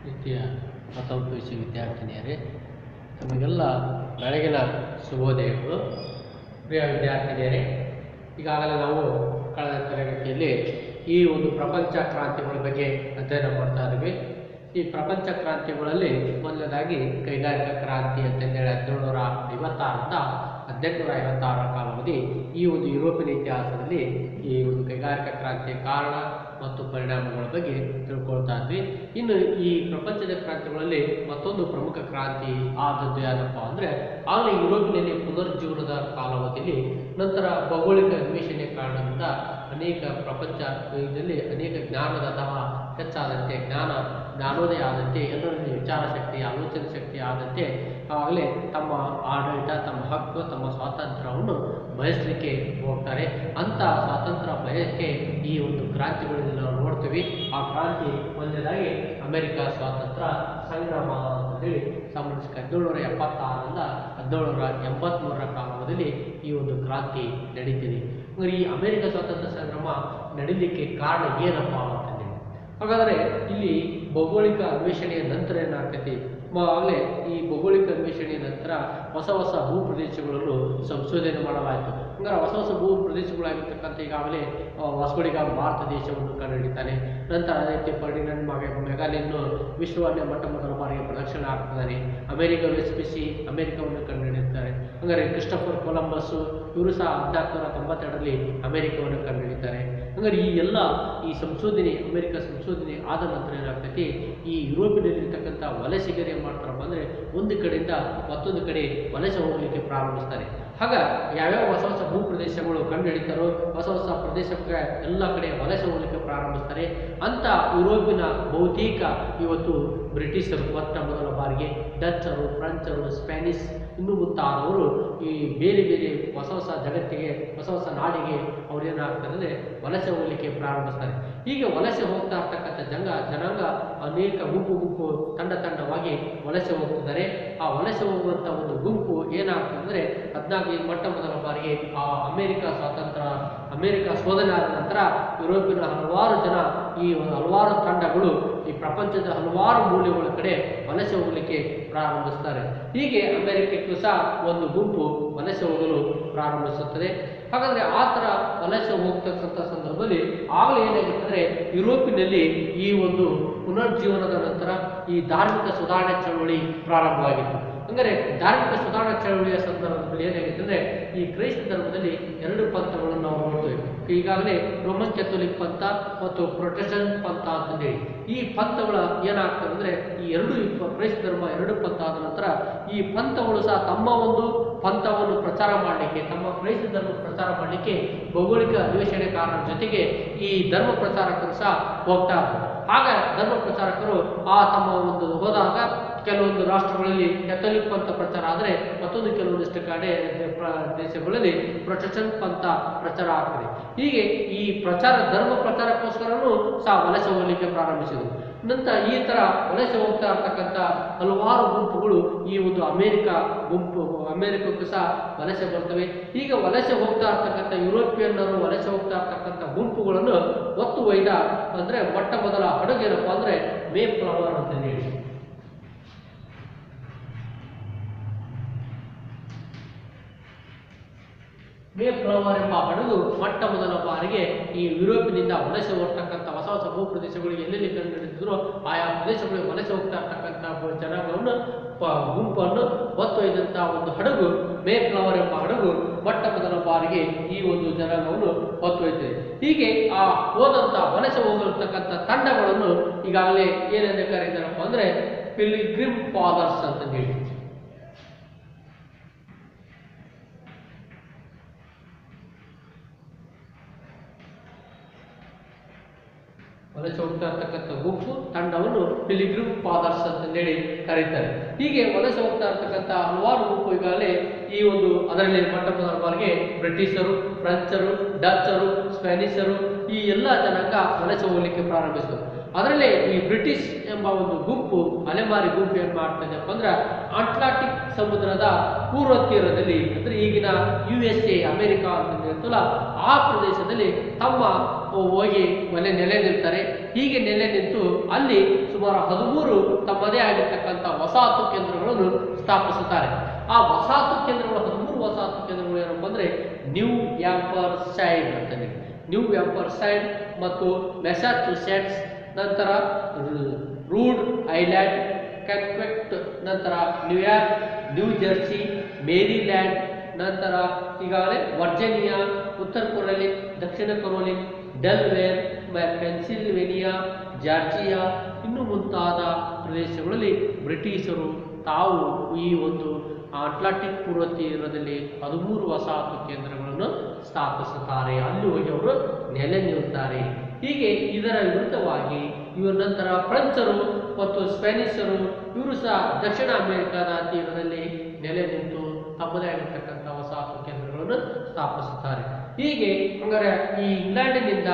ಪ್ರೀತಿಯ ಪ್ರಥಮ ಪಿ.ಯು.ಸಿ ವಿದ್ಯಾರ್ಥಿನಿಯರೇ, ತಮಗೆಲ್ಲ ಬೆಳಗಿನ ಶುಭೋದಯಗಳು. ಪ್ರಿಯ ವಿದ್ಯಾರ್ಥಿನಿಯರೇ, ಈಗಾಗಲೇ ನಾವು ಕಳೆದ ತರಗತಿಯಲ್ಲಿ ಈ ಒಂದು ಪ್ರಪಂಚ ಕ್ರಾಂತಿಗಳ ಬಗ್ಗೆ ಅಧ್ಯಯನ ಮಾಡ್ತಾ ಇದ್ದೀವಿ. ಈ ಪ್ರಪಂಚ ಕ್ರಾಂತಿಗಳಲ್ಲಿ ಮೊದಲನೇದಾಗಿ ಕೈಗಾರಿಕಾ ಕ್ರಾಂತಿ ಅಂತಂದೇಳಿ 1756ರಿಂದ 1856 ಕಾಲಾವಧಿ ಈ ಒಂದು ಯುರೋಪಿಯನ್ ಇತಿಹಾಸದಲ್ಲಿ ಈ ಒಂದು ಕೈಗಾರಿಕಾ ಕ್ರಾಂತಿಯ ಕಾರಣ ಮತ್ತು ಪರಿಣಾಮಗಳ ಬಗ್ಗೆ ತಿಳ್ಕೊಳ್ತಾ ಇದ್ವಿ. ಇನ್ನು ಈ ಪ್ರಪಂಚದ ಕ್ರಾಂತಿಗಳಲ್ಲಿ ಮತ್ತೊಂದು ಪ್ರಮುಖ ಕ್ರಾಂತಿ ಆದದ್ದು ಏನಪ್ಪ ಅಂದರೆ, ಆಗಲೇ ಯುರೋಪಿನಲ್ಲಿ ಪುನರ್ಜೀವನದ ಕಾಲಾವಧಿಯಲ್ಲಿ ನಂತರ ಭೌಗೋಳಿಕ ಅನ್ವೇಷಣೆ ಕಾರಣದಿಂದ ಅನೇಕ ಪ್ರಪಂಚ ಇದರಲ್ಲಿ ಅನೇಕ ಜ್ಞಾನದ ದಹ ಹೆಚ್ಚಾದಂತೆ, ಜ್ಞಾನೋದಯ ಆದಂತೆ, ಎಲ್ಲರಲ್ಲಿ ವಿಚಾರ ಶಕ್ತಿ, ಆಲೋಚನೆ ಶಕ್ತಿ ಆದಂತೆ ಆವಾಗಲೇ ತಮ್ಮ ಆಡಳಿತ, ತಮ್ಮ ಹಕ್ಕು, ತಮ್ಮ ಸ್ವಾತಂತ್ರ್ಯವನ್ನು ಬಯಸಲಿಕ್ಕೆ ಹೋಗ್ತಾರೆ. ಅಂಥ ಸ್ವಾತಂತ್ರ್ಯ ಬಯಕೆ ಈ ಒಂದು ಕ್ರಾಂತಿಗಳಲ್ಲಿ ನಾವು ನೋಡ್ತೀವಿ. ಆ ಕ್ರಾಂತಿ ಒಂದನೇದಾಗಿ ಅಮೆರಿಕ ಸ್ವಾತಂತ್ರ್ಯ ಸಂಗ್ರಾಮ ಅಂತೇಳಿ 1776ರಿಂದ 1783 ಕಾಲಾವಧಿಯಲ್ಲಿ ಈ ಒಂದು ಕ್ರಾಂತಿ ನಡೀತಿದೆ. ಈ ಅಮೆರಿಕ ಸ್ವಾತಂತ್ರ್ಯ ಸಂಗ್ರಾಮ ನಡೀಲಿಕ್ಕೆ ಕಾರಣ ಏನಪ್ಪ ಅಂತಂದೇಳಿ, ಹಾಗಾದರೆ ಇಲ್ಲಿ ಭೌಗೋಳಿಕ ಅನ್ವೇಷಣೆಯ ನಂತರ ಏನಾಗ್ತೈತಿ, ಆಗಲೇ ಈ ಭೌಗೋಳಿಕ ಅನ್ವೇಷಣೆಯ ನಂತರ ಹೊಸ ಹೊಸ ಭೂ ಪ್ರದೇಶಗಳನ್ನು ಸಂಶೋಧನೆ ಮಾಡಲಾಯಿತು. ಹಂಗಾರೆ ಹೊಸ ಹೊಸ ಭೂ ಪ್ರದೇಶಗಳಾಗಿರ್ತಕ್ಕಂಥ ಈಗಾಗಲೇ ವಾಸ್ಕೋಡಿಗ ಭಾರತ ದೇಶವನ್ನು ಕಂಡುಹಿಡಿತಾನೆ. ನಂತರ ಅದೇ ರೀತಿ ಫರ್ಡಿನಂಡ್ ಮೆಗಾಲಿನ್ ವಿಶ್ವವನ್ನೇ ಮೊಟ್ಟ ಮೊದಲ ಬಾರಿಗೆ ಪ್ರದಕ್ಷಿಣೆ ಆಗ್ತದಾನೆ. ಅಮೆರಿಕ ವೆಸ್ಪಿಸಿ ಅಮೆರಿಕವನ್ನು ಕಂಡುಹಿಡಿಯುತ್ತಾರೆ. ಹಂಗಾರೆ ಕ್ರಿಸ್ಟೋಫರ್ ಕೊಲಂಬಸ್ ಇವರು ಸಹ 1492ರಲ್ಲಿ ಅಮೆರಿಕವನ್ನು ಕಂಡುಹಿಡಿತಾರೆ. ಹಂಗಾರೆ ಈ ಎಲ್ಲ ಈ ಸಂಶೋಧನೆ, ಅಮೆರಿಕ ಸಂಶೋಧನೆ ಆದ ನಂತರ ಏನಾಗ್ತೈತಿ, ಈ ಯುರೋಪಿನಲ್ಲಿರ್ತಕ್ಕಂಥ ವಲಸಿಗರು ಏನು ಮಾಡ್ತಾರಪ್ಪ ಅಂದರೆ ಒಂದು ಕಡೆಯಿಂದ ಮತ್ತೊಂದು ಕಡೆ ವಲಸೆ ಹೋಗಲಿಕ್ಕೆ ಪ್ರಾರಂಭಿಸ್ತಾರೆ. ಆಗ ಯಾವ್ಯಾವ ಹೊಸ ಹೊಸ ಭೂ ಪ್ರದೇಶಗಳು ಕಂಡು ಹಿಡಿತಾರೋ ಹೊಸ ಹೊಸ ಪ್ರದೇಶಕ್ಕೆ ಎಲ್ಲ ಕಡೆ ವಲಸೆ ಹೋಗಲಿಕ್ಕೆ ಪ್ರಾರಂಭಿಸ್ತಾರೆ. ಅಂತ ಯುರೋಪಿನ ಬಹುತೇಕ ಇವತ್ತು ಬ್ರಿಟಿಷರು ಮೊಟ್ಟ ಮೊದಲ ಬಾರಿಗೆ ಡಚ್ಚರು, ಫ್ರೆಂಚರು, ಸ್ಪ್ಯಾನಿಷ್ ಇನ್ನೂ ಮುಂತಾದವರು ಈ ಬೇರೆ ಬೇರೆ ಹೊಸ ಹೊಸ ಜಗತ್ತಿಗೆ, ಹೊಸ ಹೊಸ ನಾಡಿಗೆ ಅವ್ರೇನಾಗ್ತದೆ ವಲಸೆ ಹೋಗಲಿಕ್ಕೆ ಪ್ರಾರಂಭಿಸ್ತಾರೆ. ಹೀಗೆ ವಲಸೆ ಹೋಗ್ತಾ ಇರ್ತಕ್ಕಂಥ ಜನಾಂಗ ಅನೇಕ ಗುಂಪು ತಂಡವಾಗಿ ವಲಸೆ ಹೋಗ್ತಿದ್ದಾರೆ. ಆ ವಲಸೆ ಹೋಗುವಂಥ ಒಂದು ಗುಂಪು ಏನಾಗ್ತದೆ ಅಂದರೆ ಮೊಟ್ಟ ಮೊದಲ ಬಾರಿಗೆ ಆ ಅಮೆರಿಕ ಶೋಧನೆ ಆದ ನಂತರ ಯುರೋಪಿನ ಹಲವಾರು ಜನ, ಈ ಹಲವಾರು ತಂಡಗಳು ಈ ಪ್ರಪಂಚದ ಹಲವಾರು ಮೂಲೆಗಳ ಕಡೆ ವಲಸೆ ಹೋಗಲಿಕ್ಕೆ ಪ್ರಾರಂಭಿಸ್ತಾರೆ. ಹೀಗೆ ಅಮೆರಿಕಕ್ಕೂ ಸಹ ಒಂದು ಗುಂಪು ವಲಸೆ ಹೋಗಲು ಪ್ರಾರಂಭಿಸುತ್ತದೆ. ಹಾಗಾದರೆ ಆ ಥರ ವಲಸೆ ಹೋಗ್ತಕ್ಕಂಥ ಸಂದರ್ಭದಲ್ಲಿ ಆಗಲೇ ಏನಾಗಿರ್ತಂದರೆ ಯುರೋಪಿನಲ್ಲಿ ಈ ಒಂದು ಪುನರ್ಜೀವನದ ನಂತರ ಈ ಧಾರ್ಮಿಕ ಸುಧಾರಣೆ ಚಳವಳಿ ಪ್ರಾರಂಭವಾಗಿತ್ತು. ಅಂದರೆ ಧಾರ್ಮಿಕ ಸುಧಾರಣಾ ಚಳವಳಿಯ ಸಂದರ್ಭದಲ್ಲಿ ಏನಾಗಿತ್ತಂದರೆ ಈ ಕ್ರೈಸ್ತ ಧರ್ಮದಲ್ಲಿ 2 ಪಂಥಗಳನ್ನು ನಾವು ನೋಡ್ತೇವೆ. ಈಗಾಗಲೇ ರೋಮನ್ ಕ್ಯಾಥೋಲಿಕ್ ಪಂಥ ಮತ್ತು ಪ್ರೊಟೆಸ್ಟೆಂಟ್ ಪಂಥ ಅಂತಂದೇಳಿ ಈ ಪಂಥಗಳ ಏನಾಗ್ತದೆ ಅಂದರೆ ಈ ಕ್ರೈಸ್ತ ಧರ್ಮ 2 ಪಂಥ ಆದ ನಂತರ ಈ ಪಂಥಗಳು ಸಹ ತಮ್ಮ ಒಂದು ಪಂಥವನ್ನು ಪ್ರಚಾರ ಮಾಡಲಿಕ್ಕೆ, ತಮ್ಮ ಕ್ರೈಸ್ತ ಧರ್ಮ ಪ್ರಚಾರ ಮಾಡಲಿಕ್ಕೆ ಭೌಗೋಳಿಕ ಅನ್ವೇಷಣೆಕಾರರ ಜೊತೆಗೆ ಈ ಧರ್ಮ ಪ್ರಚಾರಕರು ಸಹ ಹೋಗ್ತಾ ಇದ್ರು. ಆಗ ಧರ್ಮ ಪ್ರಚಾರಕರು ತಮ್ಮ ಒಂದು ಹೋದಾಗ ಕೆಲವೊಂದು ರಾಷ್ಟ್ರಗಳಲ್ಲಿ ಕ್ಯಾಥೋಲಿಕ್ ಪಂಥ ಪ್ರಚಾರ ಆದರೆ ಮತ್ತೊಂದು ಕೆಲವೊಂದಿಷ್ಟು ಕಡೆ ದೇಶಗಳಲ್ಲಿ ಪ್ರೊಟೆಸ್ಟೆಂಟ್ ಪಂಥ ಪ್ರಚಾರ ಆಗ್ತದೆ. ಹೀಗೆ ಈ ಧರ್ಮ ಪ್ರಚಾರಕ್ಕೋಸ್ಕರನೂ ಸಹ ವಲಸೆ ಹೋಗಲಿಕ್ಕೆ ಪ್ರಾರಂಭಿಸಿದರು. ನಂತರ ಈ ಥರ ವಲಸೆ ಹೋಗ್ತಾ ಇರ್ತಕ್ಕಂಥ ಹಲವಾರು ಗುಂಪುಗಳು ಈ ಒಂದು ಅಮೆರಿಕಕ್ಕೂ ಸಹ ವಲಸೆ ಬರ್ತವೆ. ಈಗ ವಲಸೆ ಹೋಗ್ತಾ ಇರ್ತಕ್ಕಂಥ ಯುರೋಪಿಯನ್ನರು ವಲಸೆ ಹೋಗ್ತಾ ಇರ್ತಕ್ಕಂಥ ಗುಂಪುಗಳನ್ನು ಒತ್ತು ಒಯ್ದ ಅಂದರೆ ಮೊಟ್ಟ ಮೊದಲ ಹಡಗೇನಪ್ಪ ಅಂದರೆ ಮೇ ಫ್ಲವರ್ ಅಂತ ಹೇಳಿ. ಮೇ ಫ್ಲವರ್ ಎಂಬ ಹಡಗು ಮೊಟ್ಟ ಮೊದಲ ಬಾರಿಗೆ ಈ ಯುರೋಪಿನಿಂದ ವಲಸೆ ಹೋಗ್ತಕ್ಕಂಥ ಹೊಸ ಹೊಸ ಭೂ ಪ್ರದೇಶಗಳಿಗೆ ಎಲ್ಲೆಲ್ಲಿ ಕಂಡುಹಿಡಿದಿದ್ರು ಆಯಾ ಪ್ರದೇಶಗಳಿಗೆ ವಲಸೆ ಹೋಗ್ತಾ ಇರ್ತಕ್ಕಂಥ ಜನಾಂಗವನ್ನು ಗುಂಪನ್ನು ಹೊತ್ತೊಯ್ದಂಥ ಒಂದು ಹಡಗು ಮೇ ಫ್ಲವರ್ ಎಂಬ ಹಡಗು ಮೊಟ್ಟ ಮೊದಲ ಬಾರಿಗೆ ಈ ಒಂದು ಜನಾಂಗವನ್ನು ಹೊತ್ತೊಯ್ತದೆ. ಹೀಗೆ ಆ ಹೋದಂಥ ವಲಸೆ ಹೋಗಿರ್ತಕ್ಕಂಥ ತಂಡಗಳನ್ನು ಈಗಾಗಲೇ ಏನೆಂದು ಕರೀತಾರಪ್ಪ ಅಂದರೆ ಪಿಲ್ಗ್ರಿಮ್ ಫಾದರ್ಸ್ ಅಂತ ಹೇಳಿ. ವಲಸೆ ಹೋಗ್ತಾ ಇರ್ತಕ್ಕಂಥ ಗುಂಪು ತಂಡವನ್ನು ಪಿಲ್ಗ್ರಿಮ್ ಫಾದರ್ಸ್ ಅಂತಂದೇಳಿ ಕರೀತಾರೆ. ಹೀಗೆ ವಲಸೆ ಹೋಗ್ತಾ ಇರ್ತಕ್ಕಂಥ ಹಲವಾರು ಗುಂಪು ಈಗಾಗಲೇ ಈ ಒಂದು ಅದರಲ್ಲಿ ಮೊಟ್ಟ ಮೊದಲ ಬಾರಿಗೆ ಬ್ರಿಟಿಷರು, ಫ್ರೆಂಚರು, ಡಚ್ಚರು, ಸ್ಪ್ಯಾನಿಷರು ಈ ಎಲ್ಲ ಜನಾಂಗ ವಲಸೆ ಹೋಗಲಿಕ್ಕೆ ಪ್ರಾರಂಭಿಸಿದರು. ಅದರಲ್ಲೇ ಈ ಬ್ರಿಟಿಷ್ ಎಂಬ ಒಂದು ಗುಂಪು, ಅಲೆಮಾರಿ ಗುಂಪು ಏನು ಮಾಡ್ತದೆಪ್ಪ ಅಂದ್ರೆ ಅಟ್ಲಾಂಟಿಕ್ ಸಮುದ್ರದ ಪೂರ್ವ ತೀರದಲ್ಲಿ ಅಂದರೆ ಈಗಿನ USA ಅಮೆರಿಕ ಅಂತ ಹೇಳ್ತಲ್ಲ ಆ ಪ್ರದೇಶದಲ್ಲಿ ತಮ್ಮ ಹೋಗಿ ನೆಲೆ ನಿಲ್ತಾರೆ. ಹೀಗೆ ನೆಲೆ ನಿಂತು ಅಲ್ಲಿ ಸುಮಾರು 13 ತಮ್ಮದೇ ಆಗಿರ್ತಕ್ಕಂಥ ವಸಾಹತು ಕೇಂದ್ರಗಳನ್ನು ಸ್ಥಾಪಿಸುತ್ತಾರೆ. ಆ ವಸಾಹತು ಕೇಂದ್ರಗಳು 13 ವಸಾಹತು ಕೇಂದ್ರಗಳು ಏನಪ್ಪ ಅಂದರೆ ನ್ಯೂ ಹ್ಯಾಂಪರ್ಸೈಡ್ ಅಂತೇಳಿ, ನ್ಯೂ ಹ್ಯಾಂಪರ್ಸೈಡ್ ಮತ್ತು ಮೆಸಾಚುಸೆಟ್ಸ್, ನಂತರ ರೂಡ್ ಐಲ್ಯಾಂಡ್, ಕೆನ್ಬೆಕ್, ನಂತರ ನ್ಯೂಯಾರ್ಕ್, ನ್ಯೂ ಜೆರ್ಸಿ, ಮೇರಿಲ್ಯಾಂಡ್, ನಂತರ ಈಗಾಗಲೇ ವರ್ಜೀನಿಯಾ, ಉತ್ತರ ಕೆರೊಲಿನ್, ದಕ್ಷಿಣ ಕೆರೊಲಿನ್, ಡೆಲ್ವೇರ್, ಪೆನ್ಸಿಲ್ವೇನಿಯಾ, ಜಾರ್ಜಿಯಾ ಇನ್ನೂ ಮುಂತಾದ ಪ್ರದೇಶಗಳಲ್ಲಿ ಬ್ರಿಟಿಷರು ತಾವು ಈ ಒಂದು ಅಟ್ಲಾಂಟಿಕ್ ಪೂರ್ವ ತೀರದಲ್ಲಿ 13 ವಸಾಹತು ಕೇಂದ್ರಗಳನ್ನು ಸ್ಥಾಪಿಸುತ್ತಾರೆ. ಅಲ್ಲಿ ಹೋಗಿ ಅವರು ನೆಲೆ ನಿಲ್ಲುತ್ತಾರೆ. ಹೀಗೆ ಇದರ ವಿರುದ್ಧವಾಗಿ ಇವರ ನಂತರ ಫ್ರೆಂಚರು ಮತ್ತು ಸ್ಪ್ಯಾನಿಷರು ಇವರು ಸಹ ದಕ್ಷಿಣ ಅಮೆರಿಕದ ತೀರದಲ್ಲಿ ನೆಲೆ ನಿಂತು ತಮ್ಮದೇ ಆಗಿರ್ತಕ್ಕಂಥ ವಸಾಹತು ಕೇಂದ್ರಗಳನ್ನು ಸ್ಥಾಪಿಸುತ್ತಾರೆ. ಹೀಗೆ ಅಂದರೆ ಈ ಇಂಗ್ಲೆಂಡಿನಿಂದ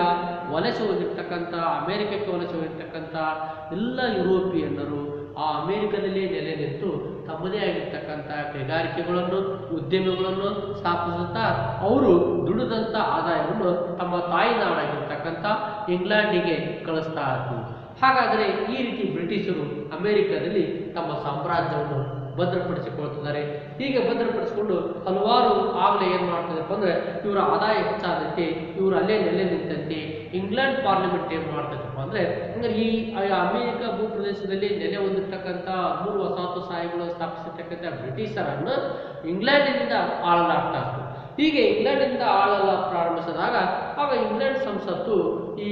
ವಲಸೆ ಹೋಗಿರ್ತಕ್ಕಂಥ, ಅಮೆರಿಕಕ್ಕೆ ವಲಸೆ ಹೋಗಿರ್ತಕ್ಕಂಥ ಎಲ್ಲ ಯುರೋಪಿಯನ್ನರು ಆ ಅಮೆರಿಕದಲ್ಲಿ ನೆಲೆ ನಿಂತು ತಮ್ಮದೇ ಆಗಿರ್ತಕ್ಕಂಥ ಕೈಗಾರಿಕೆಗಳನ್ನು, ಉದ್ಯಮಗಳನ್ನು ಸ್ಥಾಪಿಸುತ್ತಾ ಅವರು ದುಡಿದಂಥ ಆದಾಯವನ್ನು ತಮ್ಮ ತಾಯಿ ನಾಡಾಗಿರ್ತಕ್ಕಂಥ ಇಂಗ್ಲೆಂಡಿಗೆ ಕಳಿಸ್ತಾ ಇದ್ರು. ಹಾಗಾದರೆ ಈ ರೀತಿ ಬ್ರಿಟಿಷರು ಅಮೆರಿಕದಲ್ಲಿ ತಮ್ಮ ಸಾಮ್ರಾಜ್ಯವನ್ನು ಭದ್ರಪಡಿಸಿಕೊಳ್ತಿದ್ದಾರೆ. ಹೀಗೆ ಭದ್ರಪಡಿಸಿಕೊಂಡು ಹಲವಾರು ಆಗಲೇ ಏನು ಮಾಡ್ತಿದ್ದಪ್ಪ ಅಂದರೆ ಇವರ ಆದಾಯ ಹೆಚ್ಚಾದಂತೆ ಇವರು ಅಲ್ಲೇ ನೆಲೆ ನಿಂತಂತೆ ಇಂಗ್ಲೆಂಡ್ ಪಾರ್ಲಿಮೆಂಟ್ ಏನು ಮಾಡ್ತೈತಪ್ಪ ಅಂದರೆ ಅಂದರೆ ಈ ಅಮೆರಿಕ ಭೂಪ್ರದೇಶದಲ್ಲಿ ನೆಲೆ ಹೊಂದಿರ್ತಕ್ಕಂಥ 3 ವಸಾಹತುಶಾಹಿಗಳು ಸ್ಥಾಪಿಸಿರ್ತಕ್ಕಂಥ ಬ್ರಿಟಿಷರನ್ನು ಇಂಗ್ಲೆಂಡಿನಿಂದ ಆಳಲಾಗ್ತಾ ಇತ್ತು. ಹೀಗೆ ಇಂಗ್ಲೆಂಡಿನಿಂದ ಆಳಲು ಪ್ರಾರಂಭಿಸಿದಾಗ ಆಗ ಇಂಗ್ಲೆಂಡ್ ಸಂಸತ್ತು ಈ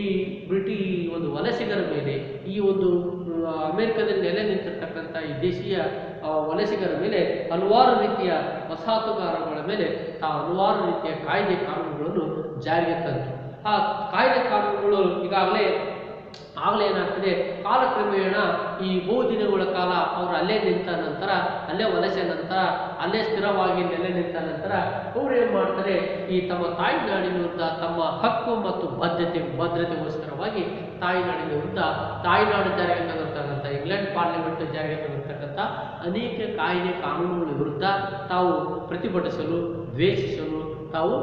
ಒಂದು ವಲಸಿಗರ ಮೇಲೆ, ಈ ಒಂದು ಅಮೆರಿಕದಲ್ಲಿ ನೆಲೆ ನಿಂತಿರ್ತಕ್ಕಂಥ ಈ ದೇಶೀಯ ವಲಸಿಗರ ಮೇಲೆ ಹಲವಾರು ರೀತಿಯ ವಸಾಹತುಗಾರಗಳ ಮೇಲೆ ಹಲವಾರು ರೀತಿಯ ಕಾಯ್ದೆ ಕಾನೂನುಗಳನ್ನು ಜಾರಿಗೆ ತಂತು. ಆ ಕಾಯ್ದೆ ಕಾನೂನುಗಳು ಈಗಾಗಲೇ ಏನಾಗ್ತದೆ, ಕಾಲಕ್ರಮೇಣ ಈ ಬಹುದಿನಗಳ ಕಾಲ ಅವರು ಅಲ್ಲೇ ನಿಂತ ನಂತರ, ಅಲ್ಲೇ ವಲಸೆ ನಂತರ, ಅಲ್ಲೇ ಸ್ಥಿರವಾಗಿ ನೆಲೆ ನಿಂತ ನಂತರ ಅವರು ಏನು ಮಾಡ್ತಾರೆ, ಈ ತಮ್ಮ ತಾಯ್ನಾಡಿನ ವಿರುದ್ಧ ತಮ್ಮ ಹಕ್ಕು ಮತ್ತು ಭದ್ರತೆಗೋಸ್ಕರವಾಗಿ ತಾಯ್ನಾಡಿನ ವಿರುದ್ಧ ತಾಯ್ನಾಡು ಜಾರಿಗೆ ತಂದಿರ್ತಕ್ಕಂಥ ಇಂಗ್ಲೆಂಡ್ ಪಾರ್ಲಿಮೆಂಟ್ ಜಾರಿಗೆ ತಂದಿರ್ತಕ್ಕಂಥ ಅನೇಕ ಕಾಯ್ದೆ ಕಾನೂನುಗಳ ವಿರುದ್ಧ ತಾವು ಪ್ರತಿಭಟಿಸಲು, ದ್ವೇಷಿಸಲು ತಾವು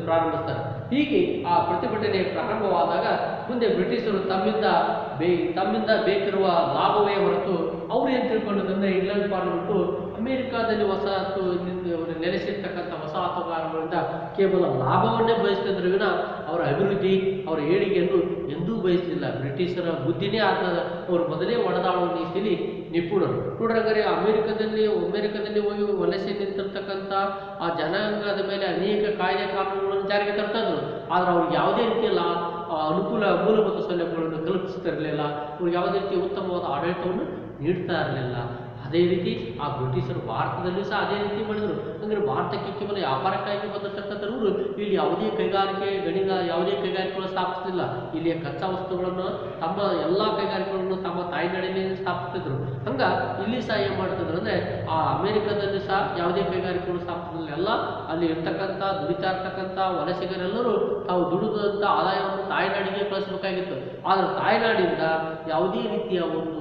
ಪ್ರಾರಂಭಿಸ್ತಾರೆ. ಹೀಗೆ ಆ ಪ್ರತಿಭಟನೆ ಪ್ರಾರಂಭವಾದಾಗ ಮುಂದೆ ಬ್ರಿಟಿಷರು ತಮ್ಮಿಂದ ಬೇಕಿರುವ ಲಾಭವೇ ಹೊರತು ಅವರು ಏನು ತಿಳ್ಕೊಂಡಂದ್ರೆ ಇಂಗ್ಲೆಂಡ್ ಪಾರ್ಲಿಮೆಂಟು ಅಮೆರಿಕಾದಲ್ಲಿ ನೆಲೆಸಿರ್ತಕ್ಕಂಥ ವಸಾಹತುಗಾರಗಳಿಂದ ಕೇವಲ ಲಾಭವನ್ನೇ ಬಯಸ್ತಿದ್ರು ವಿನ ಅವರ ಅಭಿವೃದ್ಧಿ, ಅವರ ಏಳಿಗೆಯನ್ನು ಎಂದೂ ಬಯಸಲಿಲ್ಲ. ಬ್ರಿಟಿಷರ ಬುದ್ಧಿನೇ ಆಗ್ತದ. ಅವರು ಮೊದಲೇ ಒಡೆದಾಡುವ ನೀತಿಯಲ್ಲಿ ನಿಪುಣರು. ನೋಡ್ರಂಗಾರೆ ಅಮೆರಿಕದಲ್ಲಿ ಹೋಗಿ ವಲಸೆ ನಿಂತಿರ್ತಕ್ಕಂಥ ಆ ಜನಾಂಗದ ಮೇಲೆ ಅನೇಕ ಕಾಯ್ದೆ ಕಾನೂನುಗಳನ್ನು ಜಾರಿಗೆ ತರ್ತಾ ಇದ್ರು. ಆದ್ರೆ ಅವ್ರಿಗೆ ಯಾವುದೇ ರೀತಿಯಲ್ಲ ಮೂಲಭೂತ ಸೌಲಭ್ಯಗಳನ್ನು ಕಲ್ಪಿಸ್ತಿರಲಿಲ್ಲ. ಅವ್ರಿಗೆ ಯಾವುದೇ ರೀತಿ ಉತ್ತಮವಾದ ಆಡಳಿತವನ್ನು ನೀಡ್ತಾ ಇರಲಿಲ್ಲ. ಅದೇ ರೀತಿ ಆ ಬ್ರಿಟಿಷರು ಭಾರತದಲ್ಲೂ ಸಹ ಅದೇ ರೀತಿ ಮಾಡಿದರು. ಅಂದರೆ ಭಾರತಕ್ಕೆ ಕೇವಲ ವ್ಯಾಪಾರಕ್ಕಾಗಿ ಬಂದಿರ್ತಕ್ಕಂಥವ್ರು ಇಲ್ಲಿ ಯಾವುದೇ ಯಾವುದೇ ಕೈಗಾರಿಕೆಗಳು ಸ್ಥಾಪಿಸಲಿಲ್ಲ. ಇಲ್ಲಿಯ ಕಚ್ಚಾ ವಸ್ತುಗಳನ್ನು ತಮ್ಮ ಎಲ್ಲ ಕೈಗಾರಿಕೆಗಳನ್ನು ತಮ್ಮ ತಾಯ್ನಾಡಿನಲ್ಲಿ ಸ್ಥಾಪಿಸ್ತಿದ್ರು. ಹಂಗ ಇಲ್ಲಿ ಸಹ ಏನು ಮಾಡ್ತಿದ್ರು ಅಂದರೆ ಆ ಅಮೆರಿಕದಲ್ಲಿ ಸಹ ಯಾವುದೇ ಕೈಗಾರಿಕೆಗಳು ಸ್ಥಾಪಿಸಲಿಲ್ಲ. ಅಲ್ಲಿ ದುಡಿತಾ ಇರ್ತಕ್ಕಂಥ ವಲಸಿಗರೆಲ್ಲರೂ ತಾವು ದುಡಿದಂಥ ಆದಾಯವನ್ನು ತಾಯ್ನಾಡಿಗೆ ಕಳಿಸಬೇಕಾಗಿತ್ತು. ಆದರೆ ತಾಯ್ನಾಡಿಂದ ಯಾವುದೇ ರೀತಿಯ ಒಂದು